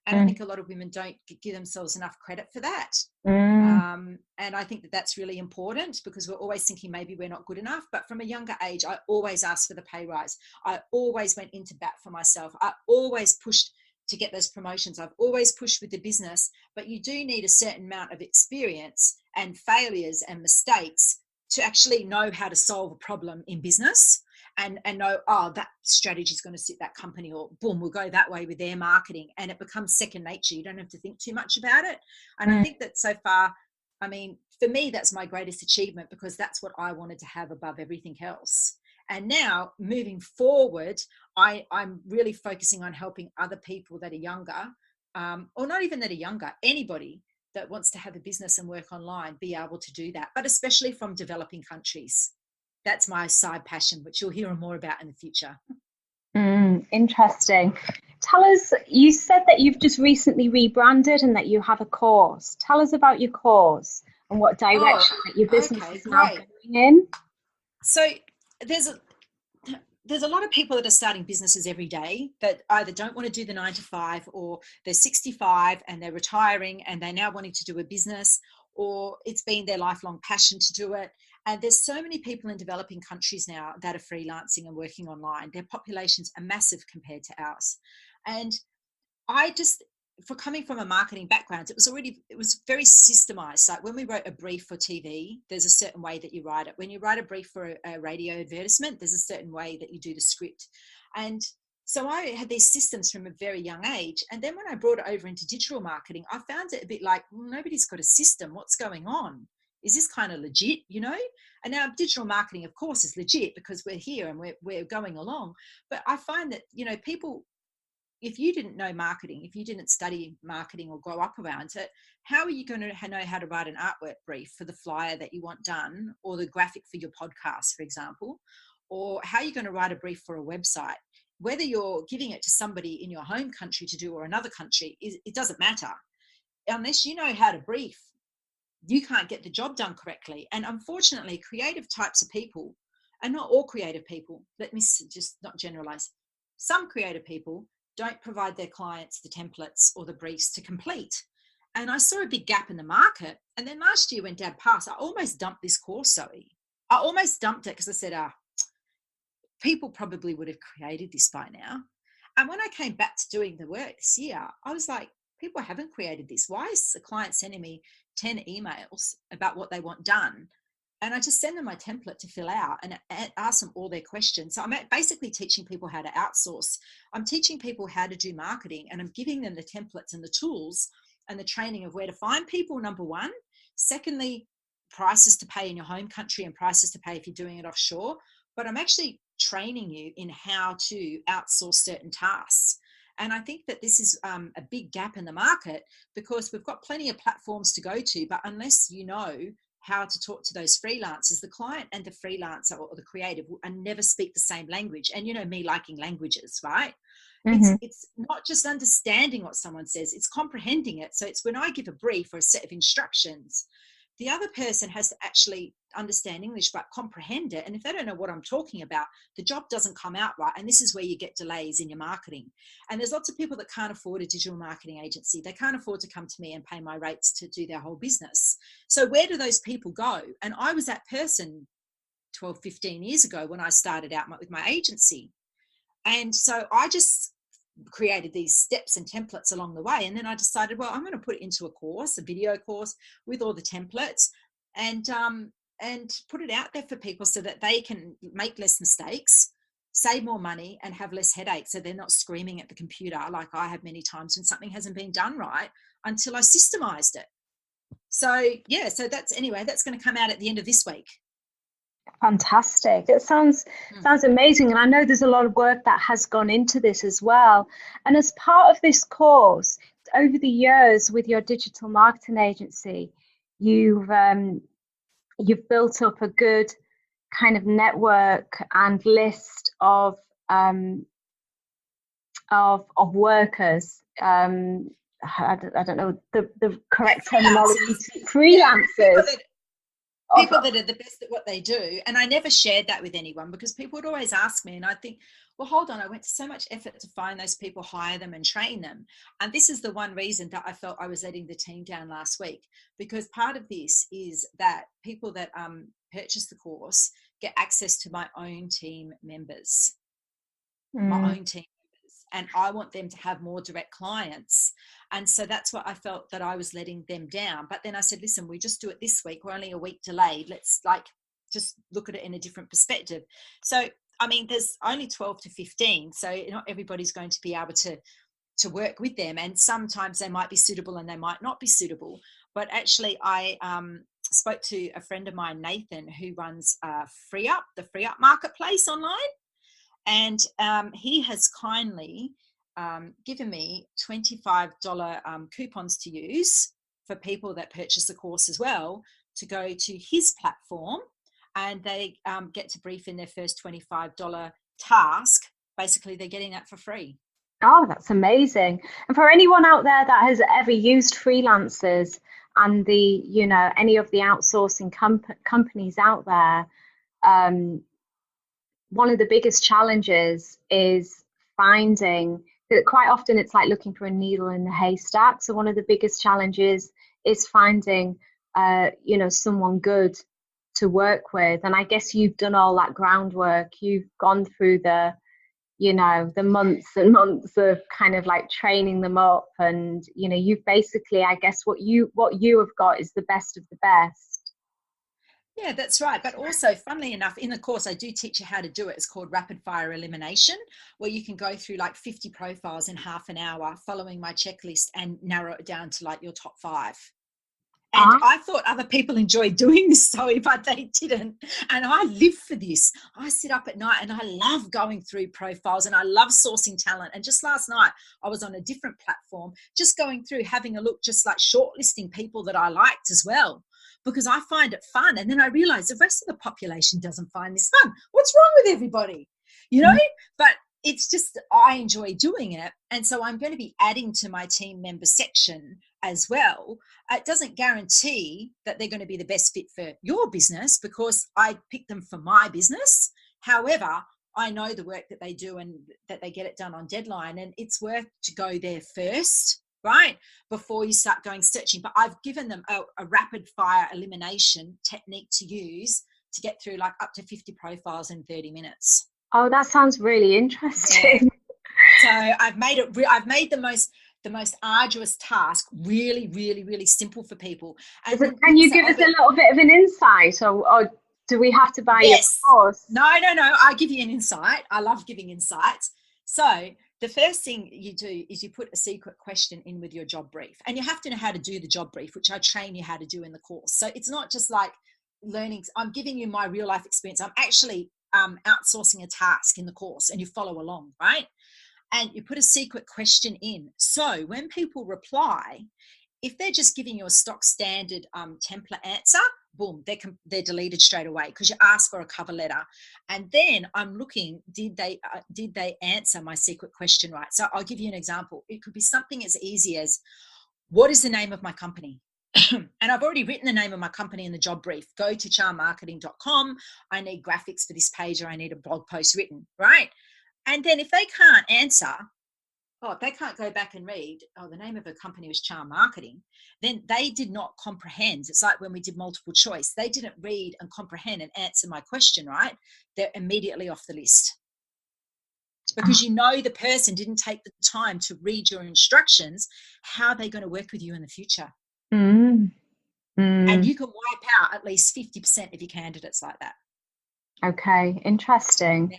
C: And I think a lot of women don't give themselves enough credit for that. And I think that that's really important, because we're always thinking maybe we're not good enough. But from a younger age, I always asked for the pay rise. I always went into bat for myself. I always pushed to get those promotions. I've always pushed with the business. But you do need a certain amount of experience and failures and mistakes to actually know how to solve a problem in business. And know, that strategy is going to suit that company, or boom, we'll go that way with their marketing, and it becomes second nature. You don't have to think too much about it. And I think that so far, for me, that's my greatest achievement, because that's what I wanted to have above everything else. And now moving forward, I'm really focusing on helping other people that are younger, or not even that are younger, anybody that wants to have a business and work online, be able to do that, but especially from developing countries. That's my side passion, which you'll hear more about in the future.
B: Interesting. Tell us, you said that you've just recently rebranded and that you have a course. Tell us about your course and what direction that your business is now going in.
C: So there's a lot of people that are starting businesses every day that either don't want to do the 9 to 5, or they're 65 and they're retiring and they're now wanting to do a business, or it's been their lifelong passion to do it. And there's so many people in developing countries now that are freelancing and working online. Their populations are massive compared to ours. And I just for coming from a marketing background, it was very systemized. Like when we wrote a brief for TV, there's a certain way that you write it. When you write a brief for a radio advertisement, there's a certain way that you do the script. And so I had these systems from a very young age. And then when I brought it over into digital marketing, I found it a bit like, well, nobody's got a system. What's going on? Is this kind of legit, you know? And now digital marketing, of course, is legit because we're here and we're going along. But I find that, you know, people, if you didn't know marketing, if you didn't study marketing or grow up around it, how are you going to know how to write an artwork brief for the flyer that you want done, or the graphic for your podcast, for example? Or how are you going to write a brief for a website? Whether you're giving it to somebody in your home country to do or another country, it doesn't matter. Unless you know how to brief, you can't get the job done correctly. And unfortunately, creative types of people, and not all creative people, let me just not generalize, some creative people don't provide their clients the templates or the briefs to complete. And I saw a big gap in the market. And then last year when Dad passed, I almost dumped this course, Zoe. I almost dumped it because I said, people probably would have created this by now. And when I came back to doing the work this year, I was like, people haven't created this. Why is the client sending me 10 emails about what they want done? And I just send them my template to fill out and ask them all their questions. So I'm basically teaching people how to outsource. I'm teaching people how to do marketing, and I'm giving them the templates and the tools and the training of where to find people, number one. Secondly, prices to pay in your home country and prices to pay if you're doing it offshore. But I'm actually training you in how to outsource certain tasks. And I think that this is a big gap in the market, because we've got plenty of platforms to go to, but unless you know how to talk to those freelancers, the client and the freelancer or the creative will never speak the same language. And you know me liking languages, right? Mm-hmm. It's not just understanding what someone says, it's comprehending it. So it's when I give a brief or a set of instructions, the other person has to actually understand English but comprehend it. And if they don't know what I'm talking about, the job doesn't come out right. And this is where you get delays in your marketing. And there's lots of people that can't afford a digital marketing agency. They can't afford to come to me and pay my rates to do their whole business. So where do those people go? And I was that person 12, 15 years ago when I started out with my agency. And so I just created these steps and templates along the way. And then I decided, well, I'm going to put it into a course, a video course with all the templates, and put it out there for people so that they can make less mistakes, save more money, and have less headaches. So they're not screaming at the computer like I have many times when something hasn't been done right until I systemized it. So yeah, so that's going to come out at the end of this week.
B: Fantastic. It sounds amazing. And I know there's a lot of work that has gone into this as well. And as part of this course, over the years with your digital marketing agency, you've built up a good kind of network and list of workers. I don't know the correct terminology. Freelancers.
C: People that are the best at what they do. And I never shared that with anyone, because people would always ask me, and I think, well, hold on, I went to so much effort to find those people, hire them and train them. And this is the one reason that I felt I was letting the team down last week, because part of this is that people that purchase the course get access to my own team members, and I want them to have more direct clients. And so that's what I felt that I was letting them down. But then I said, listen, we just do it this week. We're only a week delayed. Let's just look at it in a different perspective. So, I mean, there's only 12 to 15. So not everybody's going to be able to work with them. And sometimes they might be suitable and they might not be suitable. But actually I spoke to a friend of mine, Nathan, who runs the Free Up marketplace online. And he has kindly given me $25 coupons to use for people that purchase the course as well, to go to his platform, and they get to brief in their first $25 task. Basically, they're getting that for free.
B: Oh, that's amazing. And for anyone out there that has ever used freelancers and any of the outsourcing companies out there, one of the biggest challenges is finding that quite often it's like looking for a needle in the haystack. So one of the biggest challenges is finding, someone good to work with. And I guess you've done all that groundwork. You've gone through the you know, the months and months of kind of like training them up. And, you know, you've basically, I guess what you have got is the best of the best.
C: Yeah, that's right. But also, funnily enough, in the course, I do teach you how to do it. It's called rapid fire elimination, where you can go through like 50 profiles in half an hour following my checklist and narrow it down to like your top 5. And I thought other people enjoyed doing this, Zoe, but they didn't. And I live for this. I sit up at night and I love going through profiles and I love sourcing talent. And just last night, I was on a different platform, just going through, having a look, just like shortlisting people that I liked as well, because I find it fun. And then I realized the rest of the population doesn't find this fun. What's wrong with everybody? You know, but it's just, I enjoy doing it. And so I'm going to be adding to my team member section as well. It doesn't guarantee that they're going to be the best fit for your business because I pick them for my business. However, I know the work that they do and that they get it done on deadline, and it's worth to go there first, right, before you start going searching. But I've given them a rapid fire elimination technique to use to get through like up to 50 profiles in 30 minutes.
B: Oh, that sounds really interesting.
C: Yeah. So I've made the most arduous task really, really, really simple for people. And
B: can you give us a little bit of an insight, or do we have to buy your course?
C: No. I give you an insight. I love giving insights. So the first thing you do is you put a secret question in with your job brief, and you have to know how to do the job brief, which I train you how to do in the course. So it's not just like learning. I'm giving you my real life experience. I'm actually outsourcing a task in the course, and you follow along, right? And you put a secret question in. So when people reply, if they're just giving you a stock standard template answer, boom, they're deleted straight away because you asked for a cover letter. And then I'm looking, did they answer my secret question right? So I'll give you an example. It could be something as easy as, what is the name of my company? And I've already written the name of my company in the job brief. Go to charmmarketing.com. I need graphics for this page, or I need a blog post written, right? And then if they can't answer, if they can't go back and read, the name of a company was Charm Marketing, then they did not comprehend. It's like when we did multiple choice. They didn't read and comprehend and answer my question, right? They're immediately off the list. Because you know the person didn't take the time to read your instructions. How are they going to work with you in the future? And you can wipe out at least 50% of your candidates like that.
B: Okay, interesting.
C: Yeah.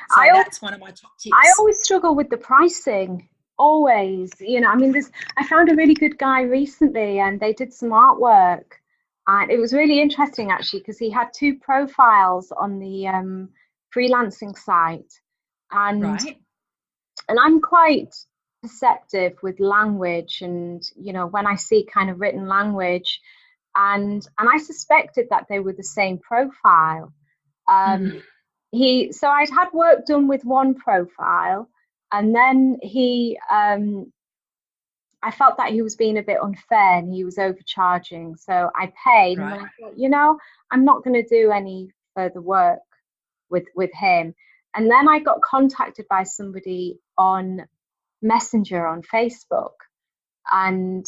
C: So that's one of my top tips.
B: I always struggle with the pricing. Always, you know, I mean, I found a really good guy recently, and they did some artwork, and it was really interesting actually, because he had 2 profiles on the freelancing site, and I'm quite perceptive with language, and you know, when I see kind of written language, and I suspected that they were the same profile. So I'd had work done with one profile, and then I felt that he was being a bit unfair and he was overcharging. So I paid, and then I thought, you know, I'm not going to do any further work with him. And then I got contacted by somebody on Messenger on Facebook, and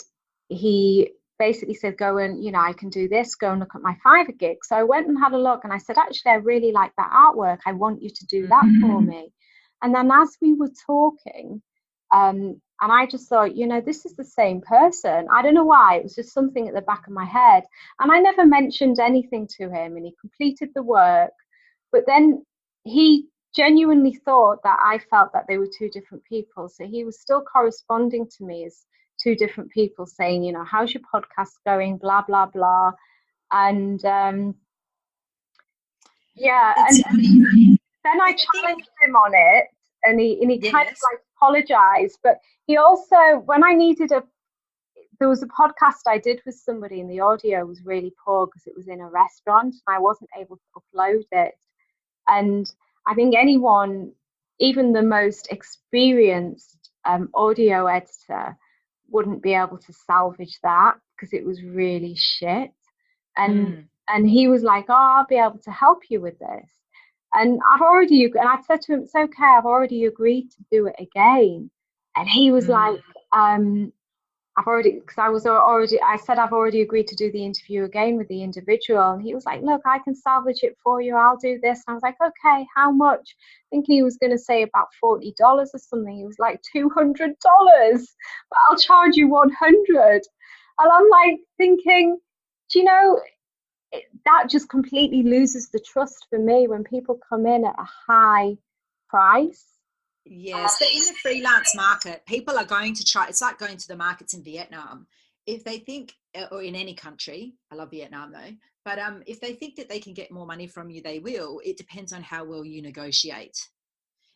B: he basically said, go and, you know, I can do this, go and look at my Fiverr gig. So I went and had a look, and I said, actually, I really like that artwork. I want you to do that for me. And then as we were talking, and I just thought, you know, this is the same person. I don't know why. It was just something at the back of my head. And I never mentioned anything to him, and he completed the work. But then he genuinely thought that I felt that they were 2 different people. So he was still corresponding to me as 2 different people, saying, you know, how's your podcast going, blah blah blah. And and then I challenged him on it, and he kind of like apologized. But he also, when I needed there was a podcast I did with somebody, and the audio was really poor because it was in a restaurant and I wasn't able to upload it. And I think anyone, even the most experienced audio editor, wouldn't be able to salvage that because it was really shit. And he was like, I'll be able to help you with this. And I said to him, it's okay, I've already agreed to do it again. And he was like, I said I've already agreed to do the interview again with the individual. And he was like, look, I can salvage it for you. I'll do this. And I was like, okay, how much? Thinking he was going to say about $40 or something. He was like, $200, but I'll charge you 100. And I'm like thinking, do you know, that just completely loses the trust for me when people come in at a high price.
C: Yes, but in the freelance market, people are going to try. It's like going to the markets in Vietnam. If they think, or in any country, I love Vietnam though, but if they think that they can get more money from you, they will. It depends on how well you negotiate.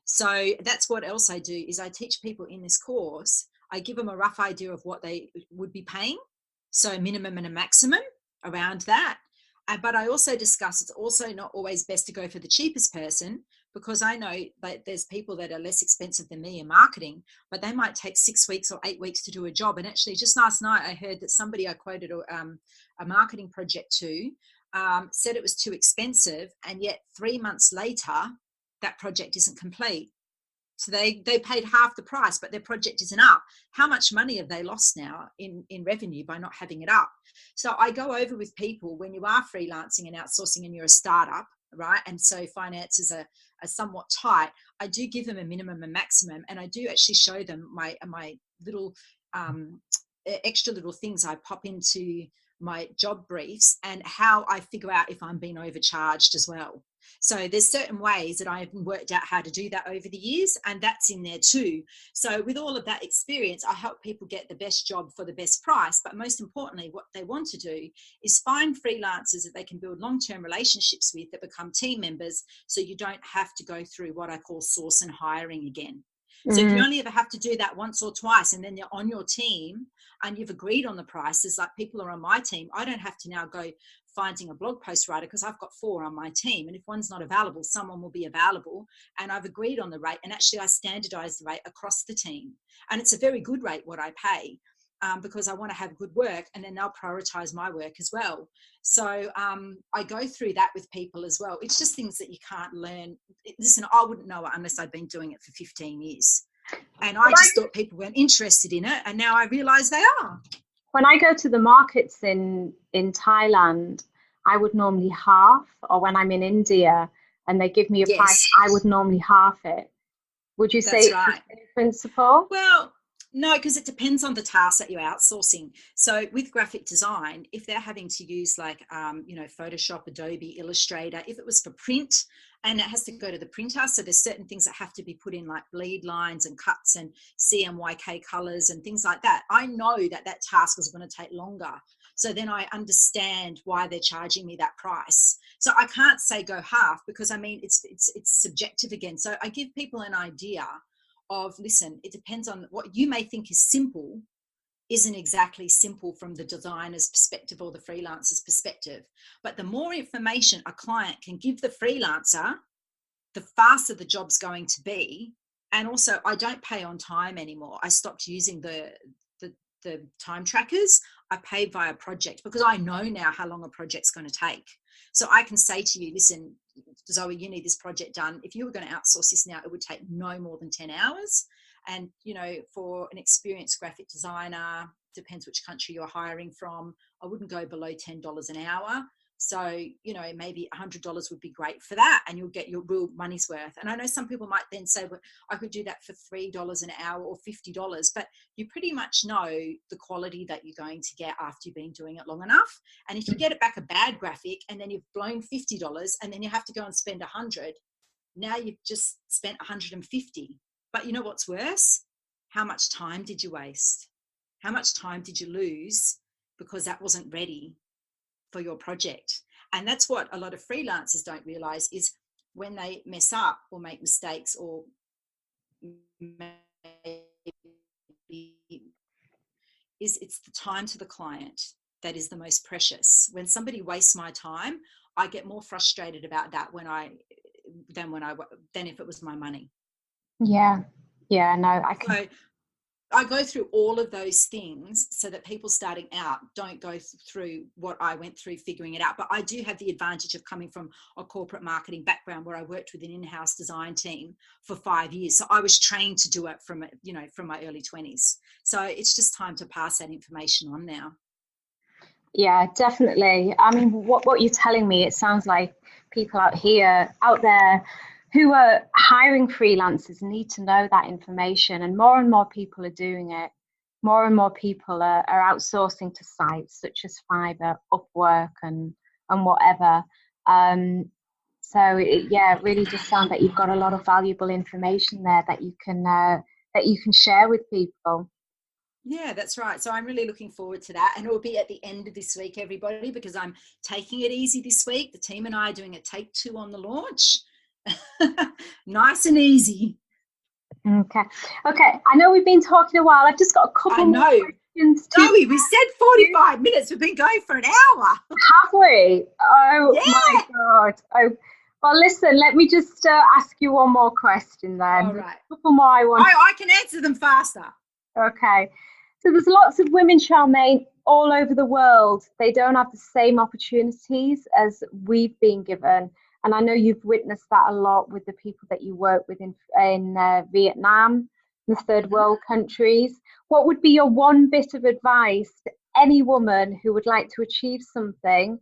C: So that's what else I do is I teach people in this course. I give them a rough idea of what they would be paying, so a minimum and a maximum around that. But I also discuss it's also not always best to go for the cheapest person, because I know that there's people that are less expensive than me in marketing, but they might take 6 weeks or 8 weeks to do a job. And actually, just last night, I heard that somebody I quoted a marketing project to said it was too expensive, and yet 3 months later, that project isn't complete. So they paid half the price, but their project isn't up. How much money have they lost now in revenue by not having it up? So I go over with people when you are freelancing and outsourcing and you're a startup, right? And so finances are somewhat tight. I do give them a minimum and maximum, and I do actually show them my little extra little things I pop into my job briefs and how I figure out if I'm being overcharged as well. So there's certain ways that I've worked out how to do that over the years, and that's in there too. So with all of that experience, I help people get the best job for the best price. But most importantly, what they want to do is find freelancers that they can build long-term relationships with that become team members, so you don't have to go through what I call source and hiring again. So if you only ever have to do that once or twice, and then you're on your team and you've agreed on the prices, like people are on my team, I don't have to now go finding a blog post writer, because I've got 4 on my team, and if one's not available, someone will be available, and I've agreed on the rate, and actually I standardize the rate across the team, and it's a very good rate what I pay, because I want to have good work, and then they'll prioritize my work as well. So I go through that with people as well. It's just things that you can't learn. Listen, I wouldn't know it unless I'd been doing it for 15 years, and I just thought people weren't interested in it, and now I realize they are.
B: When I go to the markets in Thailand, I would normally half, or when I'm in India and they give me a price, I would normally half it. Would you say it's the same principle?
C: Well, no, because it depends on the task that you're outsourcing. So with graphic design, if they're having to use like, Photoshop, Adobe, Illustrator, if it was for print and it has to go to the printer, so there's certain things that have to be put in like bleed lines and cuts and CMYK colors and things like that. I know that task is going to take longer. So then I understand why they're charging me that price. So I can't say go half, because I mean, it's subjective again. So I give people an idea of, listen, it depends on what you may think is simple isn't exactly simple from the designer's perspective or the freelancer's perspective. But the more information a client can give the freelancer, the faster the job's going to be. And also, I don't pay on time anymore. I stopped using the time trackers. I pay via project, because I know now how long a project's going to take. So I can say to you, listen, Zoe, you need this project done. If you were going to outsource this now, it would take no more than 10 hours. And, for an experienced graphic designer, depends which country you're hiring from, I wouldn't go below $10 an hour. So, maybe $100 would be great for that, and you'll get your real money's worth. And I know some people might then say, well, I could do that for $3 an hour or $50, but you pretty much know the quality that you're going to get after you've been doing it long enough. And if you get it back a bad graphic and then you've blown $50 and then you have to go and spend $100, now you've just spent $150. But you know what's worse? How much time did you waste? How much time did you lose because that wasn't ready for your project? And that's what a lot of freelancers don't realize, is when they mess up or make mistakes, or it's the time to the client that is the most precious. When somebody wastes my time, I get more frustrated about that than if it was my money.
B: Yeah, no, I can.
C: I go through all of those things so that people starting out don't go through what I went through figuring it out. But I do have the advantage of coming from a corporate marketing background where I worked with an in-house design team for 5 years. So I was trained to do it from my early 20s. So it's just time to pass that information on now.
B: Yeah, definitely. I mean, what you're telling me, it sounds like people out there who are hiring freelancers need to know that information, and more people are doing it. More and more people are outsourcing to sites such as Fiverr, Upwork, and whatever. So it really just sounds like you've got a lot of valuable information there that you can share with people.
C: Yeah, that's right. So I'm really looking forward to that. And it will be at the end of this week, everybody, because I'm taking it easy this week. The team and I are doing a take 2 on the launch. Nice and easy.
B: Okay. I know we've been talking a while. I've just got a couple more questions.
C: Zoe, we said 45 minutes. We've been going for an hour.
B: Have we? Oh, yeah. My God. Oh, well, listen, let me just ask you one more question then.
C: All right.
B: A couple more
C: I can answer them faster.
B: Okay. So there's lots of women, Charmaine, all over the world. They don't have the same opportunities as we've been given. And I know you've witnessed that a lot with the people that you work with in Vietnam, the third world countries. What would be your one bit of advice to any woman who would like to achieve something,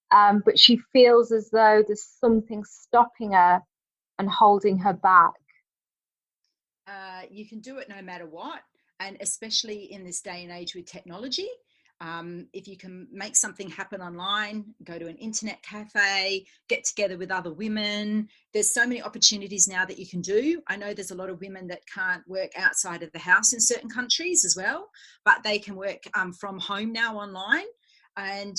B: but she feels as though there's something stopping her and holding her back?
C: You can do it no matter what. And especially in this day and age with technology, if you can make something happen online, go to an internet cafe, get together with other women. There's so many opportunities now that you can do. I know there's a lot of women that can't work outside of the house in certain countries as well, but they can work from home now online. And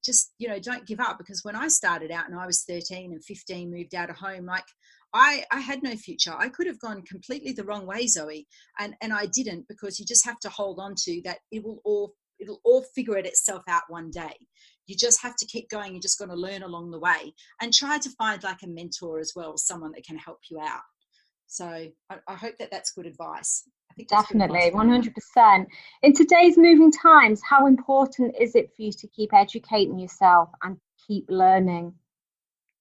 C: just, don't give up, because when I started out and I was 13 and 15, moved out of home, like I had no future. I could have gone completely the wrong way, Zoe, and I didn't, because you just have to hold on to that. It'll all figure itself out one day. You just have to keep going. You're just going to learn along the way, and try to find like a mentor as well, someone that can help you out. So I hope that that's good advice. I think
B: definitely, 100%. In today's moving times, how important is it for you to keep educating yourself and keep learning?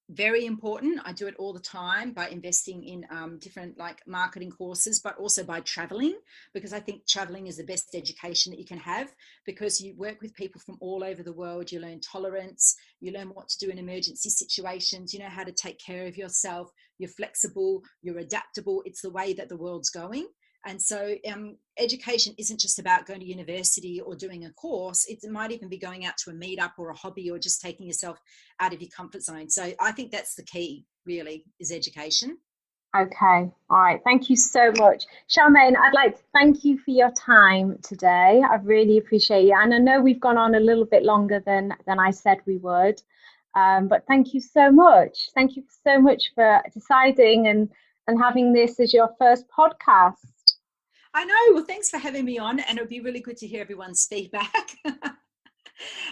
C: Very important. I do it all the time by investing in different like marketing courses, but also by traveling, because I think traveling is the best education that you can have, because you work with people from all over the world. You learn tolerance, you learn what to do in emergency situations, you know how to take care of yourself, you're flexible, you're adaptable. It's the way that the world's going. And so education isn't just about going to university or doing a course. It might even be going out to a meetup or a hobby, or just taking yourself out of your comfort zone. So I think that's the key, really, is education.
B: Okay. All right. Thank you so much. Charmaine, I'd like to thank you for your time today. I really appreciate it. And I know we've gone on a little bit longer than I said we would. But thank you so much. Thank you so much for deciding and having this as your first podcast.
C: I know. Well, thanks for having me on, and it'll be really good to hear everyone's feedback.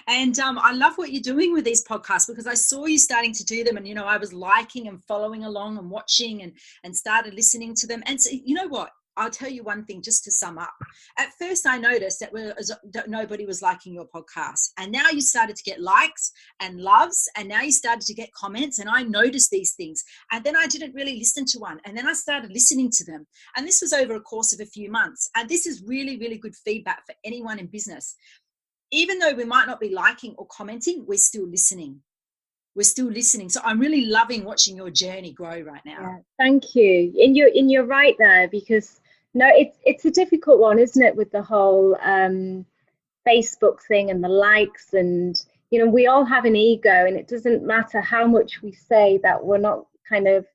C: And I love what you're doing with these podcasts, because I saw you starting to do them, and I was liking and following along and watching and started listening to them. And so, you know what? I'll tell you one thing just to sum up. At first, I noticed that nobody was liking your podcast. And now you started to get likes and loves. And now you started to get comments. And I noticed these things. And then I didn't really listen to one. And then I started listening to them. And this was over a course of a few months. And this is really, really good feedback for anyone in business. Even though we might not be liking or commenting, we're still listening. We're still listening. So I'm really loving watching your journey grow right now.
B: Yeah, thank you. And you're right there, because it's a difficult one, isn't it, with the whole Facebook thing and the likes, and we all have an ego, and it doesn't matter how much we say that we're not kind of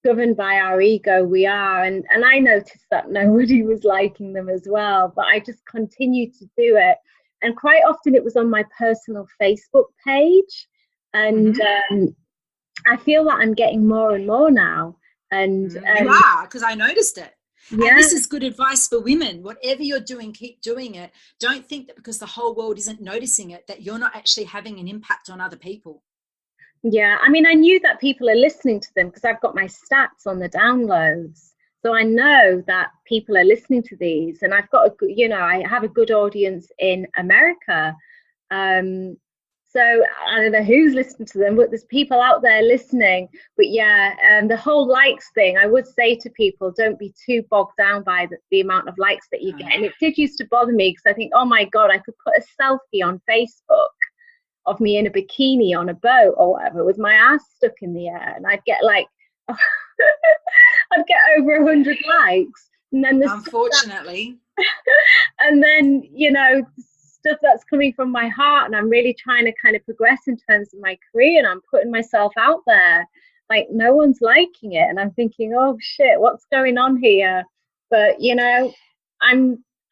B: governed by our ego, we are. And I noticed that nobody was liking them as well, but I just continued to do it. And quite often it was on my personal Facebook page. And I feel that I'm getting more and more now. And
C: you are, because I noticed it.
B: Yeah.
C: And this is good advice for women. Whatever you're doing, keep doing it. Don't think that because the whole world isn't noticing it, that you're not actually having an impact on other people.
B: Yeah, I mean, I knew that people are listening to them because I've got my stats on the downloads. So I know that people are listening to these, and I've got I have a good audience in America. So I don't know who's listening to them, but there's people out there listening. But yeah, the whole likes thing, I would say to people, don't be too bogged down by the amount of likes that you get. And it did used to bother me, because I think, oh my God, I could put a selfie on Facebook of me in a bikini on a boat or whatever, with my ass stuck in the air, and I'd get like I'd get over 100 likes, and then
C: unfortunately
B: and then stuff that's coming from my heart, and I'm really trying to kind of progress in terms of my career, and I'm putting myself out there, like no one's liking it, and I'm thinking, oh shit, what's going on here? But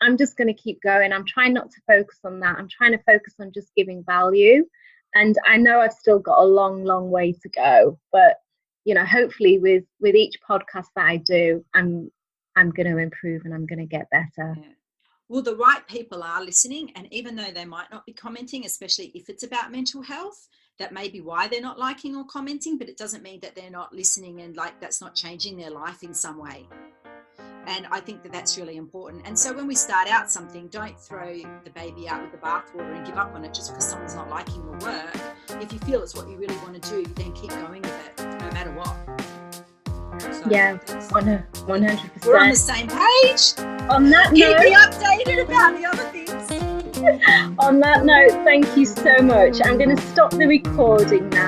B: I'm just going to keep going. I'm trying not to focus on that. I'm trying to focus on just giving value, and I know I've still got a long way to go, but hopefully with each podcast that I do, I'm going to improve, and I'm going to get better.
C: Yeah. Well, the right people are listening, and even though they might not be commenting, especially if it's about mental health, that may be why they're not liking or commenting, but it doesn't mean that they're not listening, and like that's not changing their life in some way. And I think that that's really important. And so when we start out something, don't throw the baby out with the bathwater and give up on it just because someone's not liking your work. If you feel it's what you really want to do, then keep going with it, no matter what. So
B: yeah, 100%.
C: We're on the same page.
B: On that
C: Keep
B: note,
C: me updated about the other things.
B: On that note, thank you so much. I'm going to stop the recording now.